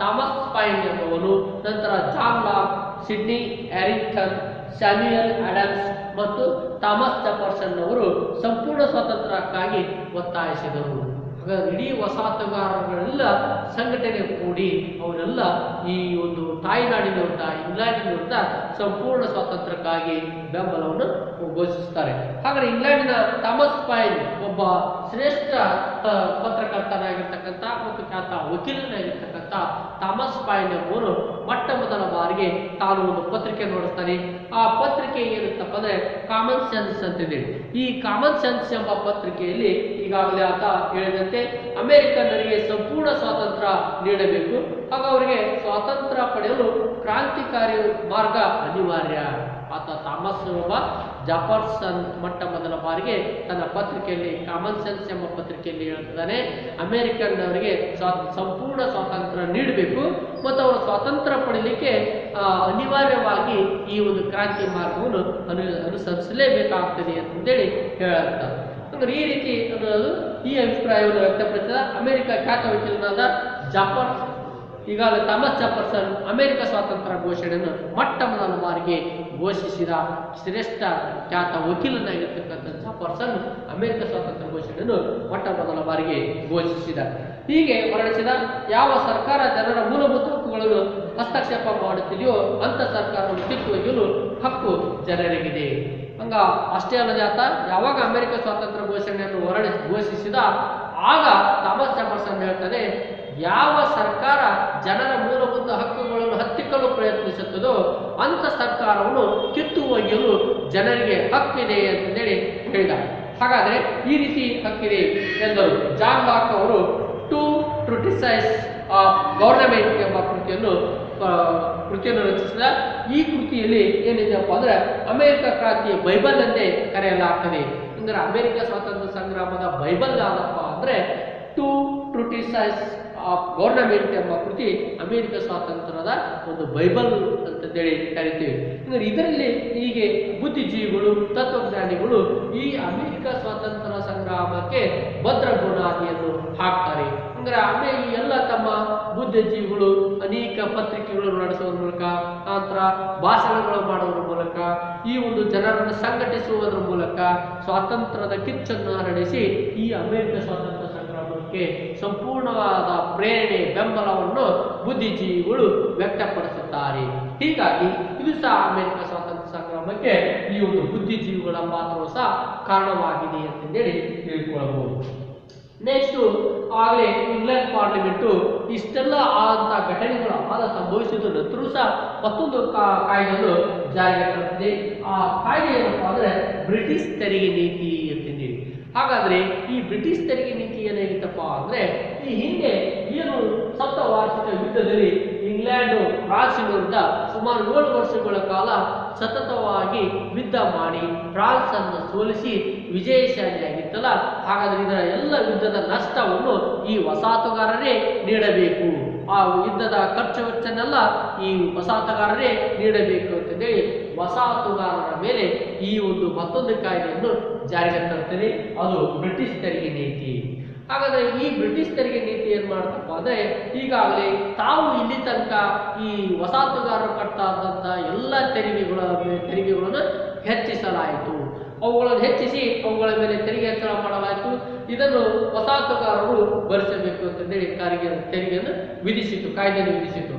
ಥಾಮಸ್ ಪೈನ್ ಎಂಬುವನು, ನಂತರ John Locke, Sidney Harrington, Samuel Adams ಮತ್ತು ಥಾಮಸ್ ಜೆಫರ್ಸನ್ ಅವರು ಸಂಪೂರ್ಣ ಸ್ವಾತಂತ್ರ್ಯಕ್ಕಾಗಿ ಒತ್ತಾಯಿಸಿದರು. ಹಾಗಾಗಿ ಇಡೀ ವಸಾಹತುಗಾರರೆಲ್ಲ ಸಂಘಟನೆ ಕೂಡಿ ಅವರೆಲ್ಲ ಈ ಒಂದು ತಾಯ್ನಾಡಿನ ವಿರುದ್ಧ ಇಂಗ್ಲೆಂಡಿನ ವಿರುದ್ಧ ಸಂಪೂರ್ಣ ಸ್ವಾತಂತ್ರ್ಯಕ್ಕಾಗಿ ಬೆಂಬಲವನ್ನು ಘೋಷಿಸುತ್ತಾರೆ. ಹಾಗಾದರೆ ಇಂಗ್ಲೆಂಡಿನ ಥಾಮಸ್ ಪೈನ್ ಒಬ್ಬ ಶ್ರೇಷ್ಠ ಪತ್ರಕರ್ತನಾಗಿರ್ತಕ್ಕಂಥ ಮತ್ತು ಖ್ಯಾತ ವಕೀಲನಾಗಿರ್ತಕ್ಕಂಥ ಥಾಮಸ್ ಪೈನ್ ಎಂಬುವನು ಮೊಟ್ಟ ಮೊದಲ ಬಾರಿಗೆ ತಾನು ಒಂದು ಪತ್ರಿಕೆ ನೋಡಿಸ್ತಾನೆ. ಆ ಪತ್ರಿಕೆ ಏನಿರುತ್ತಪ್ಪ ಅಂದರೆ ಕಾಮನ್ ಸೆನ್ಸ್ ಅಂತಿದೆ. ಈ ಕಾಮನ್ ಸೆನ್ಸ್ ಎಂಬ ಪತ್ರಿಕೆಯಲ್ಲಿ ಈಗಾಗಲೇ ಆತ ಹೇಳಿದಂತೆ ಅಮೆರಿಕನ್ನರಿಗೆ ಸಂಪೂರ್ಣ ಸ್ವಾತಂತ್ರ್ಯ ನೀಡಬೇಕು, ಆಗ ಅವರಿಗೆ ಸ್ವಾತಂತ್ರ್ಯ ಪಡೆಯಲು ಕ್ರಾಂತಿಕಾರಿ ಮಾರ್ಗ ಅನಿವಾರ್ಯ. ಆತ ಥಾಮಸ್ ಒಬ್ಬ ಜೆಫರ್ಸನ್ ಮೊಟ್ಟ ಮೊದಲ ಬಾರಿಗೆ ತನ್ನ ಪತ್ರಿಕೆಯಲ್ಲಿ ಕಾಮನ್ ಸೆನ್ಸ್ ಎಂಬ ಪತ್ರಿಕೆಯಲ್ಲಿ ಹೇಳ್ತಿದ್ದಾನೆ, ಅಮೆರಿಕನ್ನವರಿಗೆ ಸಂಪೂರ್ಣ ಸ್ವಾತಂತ್ರ್ಯ ನೀಡಬೇಕು ಮತ್ತು ಅವರು ಸ್ವಾತಂತ್ರ್ಯ ಪಡೆಯಲಿಕ್ಕೆ ಅನಿವಾರ್ಯವಾಗಿ ಈ ಒಂದು ಕ್ರಾಂತಿ ಮಾರ್ಗವನ್ನು ಅನುಸರಿಸಲೇಬೇಕಾಗ್ತದೆ ಅಂತೇಳಿ ಹೇಳ್ತಾರೆ. ಅಂದ್ರೆ ಈ ರೀತಿ ಅನ್ನೋದು ಈ ಅಭಿಪ್ರಾಯವನ್ನು ವ್ಯಕ್ತಪಡಿಸಿದ ಅಮೆರಿಕ ಖ್ಯಾತ ವಕೀಲನಾದ ಜೆಫರ್ಸ್ ಈಗಾಗಲೇ ಥಾಮಸ್ ಜೆಫರ್ಸನ್ ಅಮೆರಿಕ ಸ್ವಾತಂತ್ರ್ಯ ಘೋಷಣೆಯನ್ನು ಮೊಟ್ಟ ಮೊದಲ ಬಾರಿಗೆ ಘೋಷಿಸಿದ ಶ್ರೇಷ್ಠ ಖ್ಯಾತ ವಕೀಲನಾಗಿರ್ತಕ್ಕಂಥ ಜೆಫರ್ಸನ್ ಅಮೆರಿಕ ಸ್ವಾತಂತ್ರ್ಯ ಘೋಷಣೆಯನ್ನು ಮೊಟ್ಟ ಮೊದಲ ಬಾರಿಗೆ ಘೋಷಿಸಿದ. ಹೀಗೆ ಹೊರಡಿಸಿದ ಯಾವ ಸರ್ಕಾರ ಜನರ ಮೂಲಭೂತ ಹಕ್ಕುಗಳನ್ನು ಹಸ್ತಕ್ಷೇಪ ಮಾಡುತ್ತಿದೆಯೋ ಅಂಥ ಸರ್ಕಾರವನ್ನು ಕಿತ್ತೊಗೆಯಲು ಹಕ್ಕು ಜನರಿಗಿದೆ. ಹಂಗ ಅಷ್ಟೇ ಅಲ್ಲದೆ ಆತ ಯಾವಾಗ ಅಮೆರಿಕ ಸ್ವಾತಂತ್ರ್ಯ ಘೋಷಣೆಯನ್ನು ಘೋಷಿಸಿದ ಆಗ ಥಾಮಸ್ ಜೆಫರ್ಸನ್ ಹೇಳ್ತಾನೆ, ಯಾವ ಸರ್ಕಾರ ಜನರ ಮೂಲಭೂತ ಹಕ್ಕುಗಳನ್ನು ಹತ್ತಿಕ್ಕಲು ಪ್ರಯತ್ನಿಸುತ್ತದೋ ಅಂಥ ಸರ್ಕಾರವನ್ನು ಕಿತ್ತು ಒಗೆಯಲು ಜನರಿಗೆ ಹಕ್ಕಿದೆ ಅಂತೇಳಿ ಹೇಳಿದ. ಹಾಗಾದರೆ ಈ ರೀತಿ ಹಕ್ಕಿದೆ ಎಂದರು. ಜಾನ್ ಲಾಕ್ ಅವರು ಟು ಟ್ರಿಟಿಸೈಸ್ ಆಫ್ ಗವರ್ನಮೆಂಟ್ ಎಂಬ ಕೃತಿಯನ್ನು ರಚಿಸಿದ. ಈ ಕೃತಿಯಲ್ಲಿ ಏನಿದೆಯಪ್ಪ ಅಂದರೆ ಅಮೆರಿಕ ಕ್ರಾಂತಿಯ ಬೈಬಲ್ ಎಂದೇ ಕರೆಯಲಾಗ್ತದೆ. ಅಂದರೆ ಅಮೆರಿಕ ಸ್ವಾತಂತ್ರ್ಯ ಸಂಗ್ರಾಮದ ಬೈಬಲ್ ಯಾವುದಪ್ಪ ಅಂದರೆ ಟು ಟ್ರಿಟಿಸೈಸ್ ಆಫ್ ಗವರ್ನಮೆಂಟ್ ಎಂಬ ಕೃತಿ ಅಮೆರಿಕ ಸ್ವಾತಂತ್ರ್ಯದ ಒಂದು ಬೈಬಲ್ ಅಂತೇಳಿ ಕರಿತೀವಿ. ಅಂದರೆ ಇದರಲ್ಲಿ ಹೀಗೆ ಬುದ್ಧಿಜೀವಿಗಳು ತತ್ವಜ್ಞಾನಿಗಳು ಈ ಅಮೆರಿಕ ಸ್ವಾತಂತ್ರ್ಯ ಸಂಗ್ರಾಮಕ್ಕೆ ಭದ್ರ ಬುನಾದಿಯನ್ನು ಹಾಕ್ತಾರೆ. ಅಂದರೆ ಈ ಎಲ್ಲ ತಮ್ಮ ಬುದ್ಧಿಜೀವಿಗಳು ಅನೇಕ ಪತ್ರಿಕೆಗಳನ್ನು ನಡೆಸುವುದರ ಮೂಲಕ, ನಂತರ ಭಾಷಣಗಳು ಮಾಡುವುದರ ಮೂಲಕ, ಈ ಒಂದು ಜನರನ್ನು ಸಂಘಟಿಸುವುದರ ಮೂಲಕ ಸ್ವಾತಂತ್ರ್ಯದ ಕಿಚ್ಚನ್ನು ಹರಡಿಸಿ ಈ ಅಮೆರಿಕ ಸ್ವಾತಂತ್ರ್ಯ ಸಂಗ್ರಾಮಕ್ಕೆ ಸಂಪೂರ್ಣವಾದ ಪ್ರೇರಣೆ ಬೆಂಬಲವನ್ನು ಬುದ್ಧಿಜೀವಿಗಳು ವ್ಯಕ್ತಪಡಿಸುತ್ತಾರೆ. ಹೀಗಾಗಿ ಇದು ಸಹ ಅಮೆರಿಕ ಸ್ವಾತಂತ್ರ್ಯ ಸಂಗ್ರಾಮಕ್ಕೆ ಈ ಒಂದು ಬುದ್ಧಿಜೀವಿಗಳ ಪಾತ್ರವು ಸಹ ಕಾರಣವಾಗಿದೆ ಅಂತಂದೇಳಿ ತಿಳ್ಕೊಳ್ಬಹುದು. ನೆಕ್ಸ್ಟು ಆಗಲೇ ಇಂಗ್ಲೆಂಡ್ ಪಾರ್ಲಿಮೆಂಟು ಇಷ್ಟೆಲ್ಲ ಆದಂಥ ಘಟನೆಗಳು ಸಂಭವಿಸಿದ ನಂತರ ಸಹ ಮತ್ತೊಂದು ಕಾಯ್ದೆಯನ್ನು ಜಾರಿಗೆ ತರುತ್ತದೆ. ಆ ಕಾಯ್ದೆ ಏನಪ್ಪಾ ಅಂದ್ರೆ ಬ್ರಿಟಿಷ್ ತೆರಿಗೆ ನೀತಿ ಅಂತಂದೇಳಿ. ಹಾಗಾದ್ರೆ ಈ ಬ್ರಿಟಿಷ್ ತೆರಿಗೆ ನೀತಿ ಏನಾಗಿತ್ತಪ್ಪ ಅಂದ್ರೆ ಈ ಹಿಂದೆ ಏನು ಸಪ್ತ ವಾರ್ಷಿಕ ಯುದ್ಧದಲ್ಲಿ ಇಂಗ್ಲೆಂಡ್ ಫ್ರಾನ್ಸಿನ ವಿರುದ್ಧ ಸುಮಾರು 7 ವರ್ಷಗಳ ಕಾಲ ಸತತವಾಗಿ ಯುದ್ಧ ಮಾಡಿ ಫ್ರಾನ್ಸ್ ಅನ್ನು ಸೋಲಿಸಿ ವಿಜಯಶಾಲಿಯಾಗಿತ್ತಲ್ಲ, ಹಾಗಾದ್ರೆ ಇದರ ಎಲ್ಲ ಯುದ್ಧದ ನಷ್ಟವನ್ನು ಈ ವಸಾಹತುಗಾರರೇ ನೀಡಬೇಕು. ಆ ಯುದ್ಧದ ಖರ್ಚು ವೆಚ್ಚನೆಲ್ಲ ಈ ವಸಾಹತುಗಾರರೇ ನೀಡಬೇಕು ಅಂತಂದೇಳಿ ವಸಾಹತುಗಾರರ ಮೇಲೆ ಈ ಒಂದು ಮತ್ತೊಂದು ಕಾಯ್ದೆಯನ್ನು ಜಾರಿಗೆ ತರುತ್ತದೆ. ಅದು ಬ್ರಿಟಿಷ್ ತೆರಿಗೆ ನೀತಿ. ಹಾಗಾದ್ರೆ ಈ ಬ್ರಿಟಿಷ್ ತೆರಿಗೆ ನೀತಿ ಏನ್ ಮಾಡ್ತಪ್ಪ ಅಂದ್ರೆ ಈಗಾಗಲೇ ತಾವು ಇಲ್ಲಿ ತನಕ ಈ ವಸಾಹತುಗಾರರು ಕಟ್ತಾ ಇದ್ದಂತ ಎಲ್ಲ ತೆರಿಗೆಗಳನ್ನು ಹೆಚ್ಚಿಸಲಾಯಿತು. ಅವುಗಳನ್ನು ಹೆಚ್ಚಿಸಿ ಅವುಗಳ ಮೇಲೆ ತೆರಿಗೆ ಹೆಚ್ಚಳ ಮಾಡಲಾಯಿತು. ಇದನ್ನು ವಸಾಹತುಗಾರರು ಭರಿಸಬೇಕು ಅಂತಂದೇಳಿ ತೆರಿಗೆಯನ್ನು ವಿಧಿಸಿತು, ಕಾಯ್ದೆಯನ್ನು ವಿಧಿಸಿತು.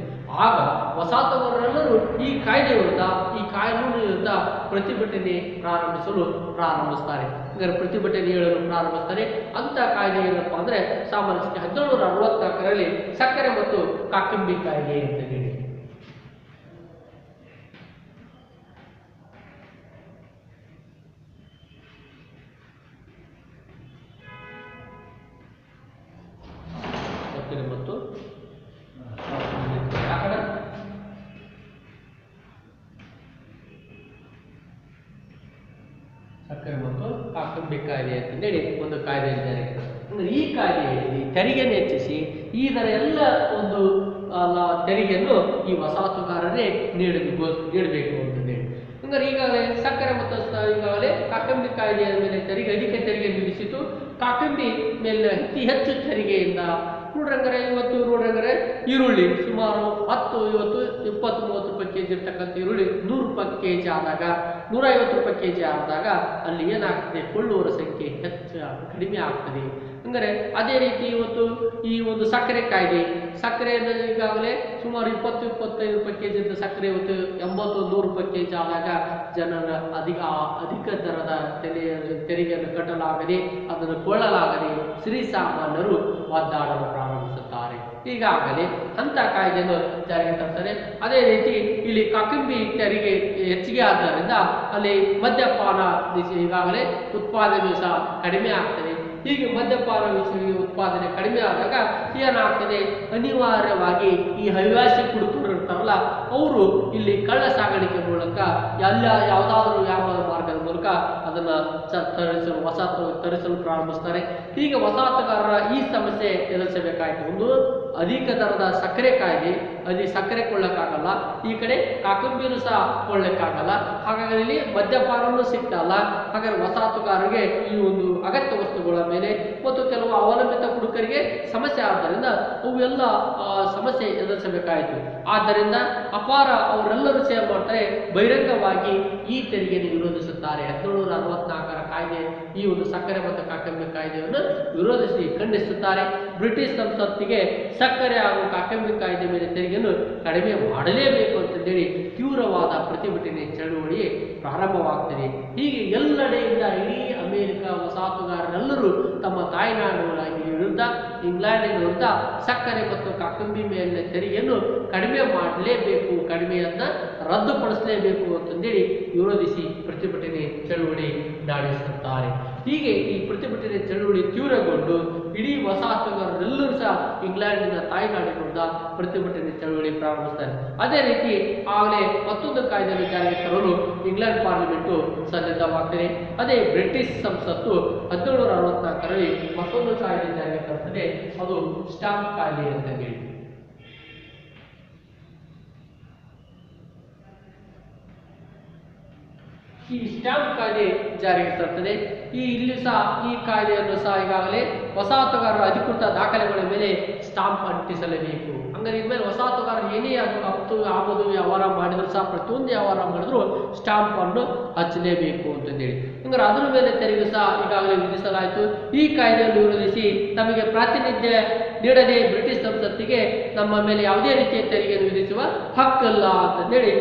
ಆಗ ವಸಾಹತುಗಾರರೆಲ್ಲರೂ ಈ ಕಾಯ್ದೆ ವಿರುದ್ಧ, ಈ ಕಾನೂನಿನ ವಿರುದ್ಧ ಪ್ರತಿಭಟನೆ ಪ್ರಾರಂಭಿಸ್ತಾರೆ. ಹಾಗಾದ್ರೆ ಪ್ರತಿಭಟನೆ ಹೇಳಲು ಪ್ರಾರಂಭಿಸ್ತಾರೆ. ಅಂತ ಕಾಯ್ದೆ ಏನಪ್ಪ ಅಂದ್ರೆ ಸಾಮಾನ್ಯ 1764ರಲ್ಲಿ ಸಕ್ಕರೆ ಮತ್ತು ಕಾಕಂಬಿ ಕಾಯ್ದೆ ಅಂತ ಹೇಳಿ. ಮತ್ತು ಸಕ್ಕರೆ ಮತ್ತು ಕಾಕಂಬಿ ಕಾಯ್ದೆ ಅಂತಂದೇಳಿ ಒಂದು ಕಾಯ್ದೆ ಇದ್ದಾರೆ. ಅಂದ್ರೆ ಈ ಕಾಯ್ದೆಯಲ್ಲಿ ತೆರಿಗೆಯನ್ನು ಹೆಚ್ಚಿಸಿ ಇದರ ಎಲ್ಲ ಒಂದು ತೆರಿಗೆಯನ್ನು ಈ ವಸಾಹತುಗಾರರೇ ನೀಡಬೇಕು ಅಂತಂದೇಳಿ. ಅಂದ್ರೆ ಈಗಾಗಲೇ ಸಕ್ಕರೆ ಮತ್ತು ಈಗಾಗಲೇ ಕಾಕಂಬಿ ಕಾಯ್ದೆಯ ಮೇಲೆ ಅಧಿಕ ತೆರಿಗೆ ವಿಧಿಸಿತು. ಕಾಕಂಬಿ ಮೇಲೆ ಅತಿ ಹೆಚ್ಚು ತೆರಿಗೆಯಿಂದ ನೋಡ್ರಂಗರೆ ಈರುಳ್ಳಿ ಸುಮಾರು 10, 20, 20, 30 ರೂಪಾಯಿ ಕೆಜಿ ಇರ್ತಕ್ಕಂಥ ಈರುಳ್ಳಿ 100 ರೂಪಾಯಿ ಕೆಜಿ ಆದಾಗ, 150 ರೂಪಾಯಿ ಕೆಜಿ ಆದಾಗ ಅಲ್ಲಿ ಏನಾಗ್ತದೆ, ಕೊಳ್ಳುವರ ಸಂಖ್ಯೆ ಕಡಿಮೆ ಆಗ್ತದೆ. ಅಂದರೆ ಅದೇ ರೀತಿ ಇವತ್ತು ಈ ಒಂದು ಸಕ್ಕರೆ ಕಾಯ್ದೆ, ಸಕ್ಕರೆಯನ್ನು ಈಗಾಗಲೇ ಸುಮಾರು 20, 25 ರೂಪಾಯಿ ಕೆಜಿ ಇದ್ದ ಸಕ್ಕರೆ ಇವತ್ತು 80, 100 ರೂಪಾಯಿ ಕೆಜಿ ಆದಾಗ ಜನರ ಅಧಿಕ ದರದ ತೆರಿಗೆಯನ್ನು ಕಟ್ಟಲಾಗದೆ, ಅದನ್ನು ಕೊಳ್ಳಲಾಗದೆ ಶ್ರೀಸಾಮಾನ್ಯರು ಒದ್ದಾಡಲು ಪ್ರಾರಂಭಿಸುತ್ತಾರೆ. ಈಗಾಗಲೇ ಅಂತ ಕಾಯ್ದೆಯನ್ನು ಜಾರಿಗೆ ತರ್ತಾರೆ. ಅದೇ ರೀತಿ ಇಲ್ಲಿ ಕಾಕಂಬಿ ತೆರಿಗೆ ಹೆಚ್ಚಿಗೆ ಆದ್ದರಿಂದ ಅಲ್ಲಿ ಮದ್ಯಪಾನ ಈಗಾಗಲೇ ಉತ್ಪಾದನೆ ಸಹ ಕಡಿಮೆ ಆಗ್ತದೆ. ಹೀಗೆ ಮದ್ಯಪಾನ ಉತ್ಪಾದನೆ ಕಡಿಮೆ ಆದಾಗ ಏನಾಗ್ತದೆ, ಅನಿವಾರ್ಯವಾಗಿ ಈ ಹವ್ಯಾಸಿ ಕುಡುಕರು ಇರ್ತಾರಲ್ಲ, ಅವರು ಇಲ್ಲಿ ಕಳ್ಳ ಸಾಗಾಣಿಕೆ ಮೂಲಕ ಯಾವುದಾದ್ರೂ ವ್ಯಾಪಾರ ಮಾರ್ಗದ ಮೂಲಕ ಅದನ್ನ ತರಿಸಲು ಪ್ರಾರಂಭಿಸ್ತಾರೆ. ಹೀಗೆ ವಸಾಹತುಗಾರರ ಈ ಸಮಸ್ಯೆ ಎದುರಿಸಬೇಕಾಯಿತು. ಒಂದು ಅಧಿಕ ದರದ ಸಕ್ಕರೆ ಕಾಯ್ದೆ, ಸಕ್ಕರೆ ಕೊಳ್ಳಕ್ಕಾಗಲ್ಲ, ಈ ಕಡೆ ಕಾಕಂಬಿನೂ ಸಹ ಕೊಳ್ಳಕ್ಕಾಗಲ್ಲ. ಹಾಗಾಗಿ ಇಲ್ಲಿ ಮದ್ಯಪಾನೂ ಸಿಗ್ತಲ್ಲ. ಹಾಗಾದ್ರೆ ವಸಾಹತುಗಾರರಿಗೆ ಈ ಒಂದು ಅಗತ್ಯ ವಸ್ತುಗಳ ಮೇಲೆ ಮತ್ತು ಕೆಲವು ಅವಲಂಬಿತ ಕುಡುಕರಿಗೆ ಸಮಸ್ಯೆ ಆದ್ದರಿಂದ ಅವೆಲ್ಲ ಸಮಸ್ಯೆ ಎದುರಿಸಬೇಕಾಯಿತು. ಆದ್ದರಿಂದ ಅವರೆಲ್ಲರೂ ಸೇವೆ ಮಾಡ್ತಾರೆ, ಬಹಿರಂಗವಾಗಿ ಈ ತೆರಿಗೆಯನ್ನು ವಿರೋಧಿಸುತ್ತಾರೆ. 1764ರ ಕಾಯ್ದೆ, ಈ ಒಂದು ಸಕ್ಕರೆ ಮತ್ತು ಕಾಕಂಬಿ ಕಾಯ್ದೆಯನ್ನು ವಿರೋಧಿಸಿ ಖಂಡಿಸುತ್ತಾರೆ. ಬ್ರಿಟಿಷ್ ಸಂಸತ್ತಿಗೆ ಸಕ್ಕರೆ ಹಾಗೂ ಕಾಕಂಬಿ ಕಾಯ್ದೆ ಮೇಲೆ ತೆರಿಗೆಯನ್ನು ಕಡಿಮೆ ಮಾಡಲೇಬೇಕು ಅಂತಂದೇಳಿ ತೀವ್ರವಾದ ಪ್ರತಿಭಟನೆ ಚಳುವಳಿ ಪ್ರಾರಂಭವಾಗ್ತದೆ. ಹೀಗೆ ಎಲ್ಲೆಡೆಯಿಂದ ಇಡೀ ಅಮೆರಿಕ ವಸಾಹತುಗಾರರೆಲ್ಲರೂ ತಮ್ಮ ತಾಯ್ನಾಡುಗಳ ವಿರುದ್ಧ, ಇಂಗ್ಲೆಂಡಿನ ವಿರುದ್ಧ ಸಕ್ಕರೆ ಮತ್ತು ಕಾಕಂಬಿ ಮೇಲಿನ ತೆರಿಗೆಯನ್ನು ಕಡಿಮೆ ಮಾಡಲೇಬೇಕು, ಕಡಿಮೆಯನ್ನ ರದ್ದುಪಡಿಸಲೇಬೇಕು ಅಂತಂದೇಳಿ ವಿರೋಧಿಸಿ ಪ್ರತಿಭಟನೆ ಚಳುವಳಿ ನಡೆಸುತ್ತಾರೆ. ಹೀಗೆ ಈ ಪ್ರತಿಭಟನೆ ಚಳುವಳಿ ತೀವ್ರಗೊಂಡು ಇಡೀ ವಸಾಹತುಗಾರರೆಲ್ಲರೂ ಸಹ ಇಂಗ್ಲೆಂಡಿನ ತಾಯ್ನಾಡಿನ ವಿರುದ್ಧ ಪ್ರತಿಭಟನೆ ಚಳುವಳಿ ಪ್ರಾರಂಭಿಸ್ತಾರೆ. ಅದೇ ರೀತಿ ಆಗಲೇ ಮತ್ತೊಂದು ಕಾಯ್ದೆಯನ್ನು ಜಾರಿಗೆ ತರಲು ಇಂಗ್ಲೆಂಡ್ ಪಾರ್ಲಿಮೆಂಟು ಸನ್ನದ್ಧವಾಗ್ತದೆ. ಅದೇ ಬ್ರಿಟಿಷ್ ಸಂಸತ್ತು 1764ರಲ್ಲಿ ಮತ್ತೊಂದು ಕಾಯ್ದೆ ಜಾರಿಗೆ ತರುತ್ತದೆ. ಅದು ಸ್ಟಾಂಪ್ ಕಾಯ್ದೆ ಅಂತ ಹೇಳಿ. ಈ ಸ್ಟಾಂಪ್ ಕಾಯ್ದೆ ಜಾರಿಗೆ ತರುತ್ತದೆ. ಇಲ್ಲಿ ಸಹ ಈ ಕಾಯ್ದೆಯನ್ನು ಸಹ ಈಗಾಗಲೇ ವಸಾಹತುಗಾರರ ಅಧಿಕೃತ ದಾಖಲೆಗಳ ಮೇಲೆ ಸ್ಟಾಂಪ್ ಅಂಟಿಸಲೇಬೇಕು. ಹಂಗಾರೆ ಇದ್ಮೇಲೆ ವಸಾಹತುಗಾರರು ಏನೇ ಆಮದು ವ್ಯವಹಾರ ಮಾಡಿದ್ರು ಸಹ, ಪ್ರತಿಯೊಂದು ವ್ಯವಹಾರ ಮಾಡಿದ್ರು ಸ್ಟಾಂಪ್ ಅನ್ನು ಹಚ್ಚಲೇಬೇಕು ಅಂತಂದೇಳಿ. ಹಂಗಾರೆ ಅದರ ಮೇಲೆ ತೆರಿಗೆ ಸಹ ಈಗಾಗಲೇ ವಿಧಿಸಲಾಯಿತು. ಈ ಕಾಯ್ದೆಯನ್ನು ವಿರೋಧಿಸಿ ತಮಗೆ ಪ್ರಾತಿನಿಧ್ಯ ನೀಡದೆ ಬ್ರಿಟಿಷ್ ಸಂಸತ್ತಿಗೆ ನಮ್ಮ ಮೇಲೆ ಯಾವುದೇ ರೀತಿಯ ತೆರಿಗೆಯನ್ನು ವಿಧಿಸುವ ಹಕ್ಕಲ್ಲ ಅಂತಂದೇಳಿ,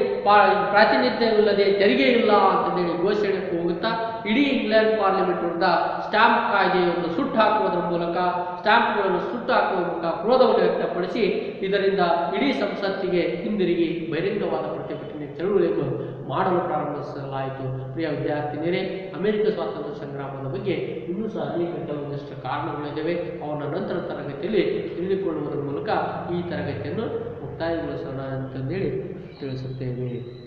ಪ್ರಾತಿನಿಧ್ಯವಿಲ್ಲದೆ ತೆರಿಗೆ ಇಲ್ಲ ಅಂತಂದೇಳಿ ಘೋಷಣೆ ಹೋಗುತ್ತಾ ಇಡೀ ಇಂಗ್ಲೆಂಡ್ ಪಾರ್ಲಿಮೆಂಟ್ ವಿರುದ್ಧ ಸ್ಟಾಂಪ್ ಕಾಯ್ದೆಯನ್ನು ಸುಟ್ಟು ಹಾಕುವುದರ ಮೂಲಕ, ಸ್ಟಾಂಪ್ಗಳನ್ನು ಸುಟ್ಟು ಹಾಕುವ ಮೂಲಕ ಕ್ರೋಧವನ್ನು ವ್ಯಕ್ತಪಡಿಸಿ ಇದರಿಂದ ಇಡೀ ಸಂಸತ್ತಿಗೆ ಹಿಂದಿರುಗಿ ಬಹಿರಂಗವಾದ ಪ್ರತಿಭಟನೆ ಚಳುವಳಿಯನ್ನು ಮಾಡಲು ಪ್ರಾರಂಭಿಸಲಾಯಿತು. ಪ್ರಿಯ ವಿದ್ಯಾರ್ಥಿನಿಯರೇ, ಅಮೆರಿಕ ಸ್ವಾತಂತ್ರ್ಯ ಸಂಗ್ರಾಮದ ಬಗ್ಗೆ ಇನ್ನೂ ಸಹ ಅನೇಕ ಕೆಲವೊಂದಿಷ್ಟು ಕಾರಣಗಳಿದ್ದಾವೆ. ಅವನ ನಂತರ ತರಗತಿಯಲ್ಲಿ ತಿಳಿದುಕೊಳ್ಳುವುದರ ಮೂಲಕ ಈ ತರಗತಿಯನ್ನು ಮುಕ್ತಾಯಗೊಳಿಸೋಣ ಅಂತಂದೇಳಿ ತಿಳಿಸುತ್ತೇವೆ.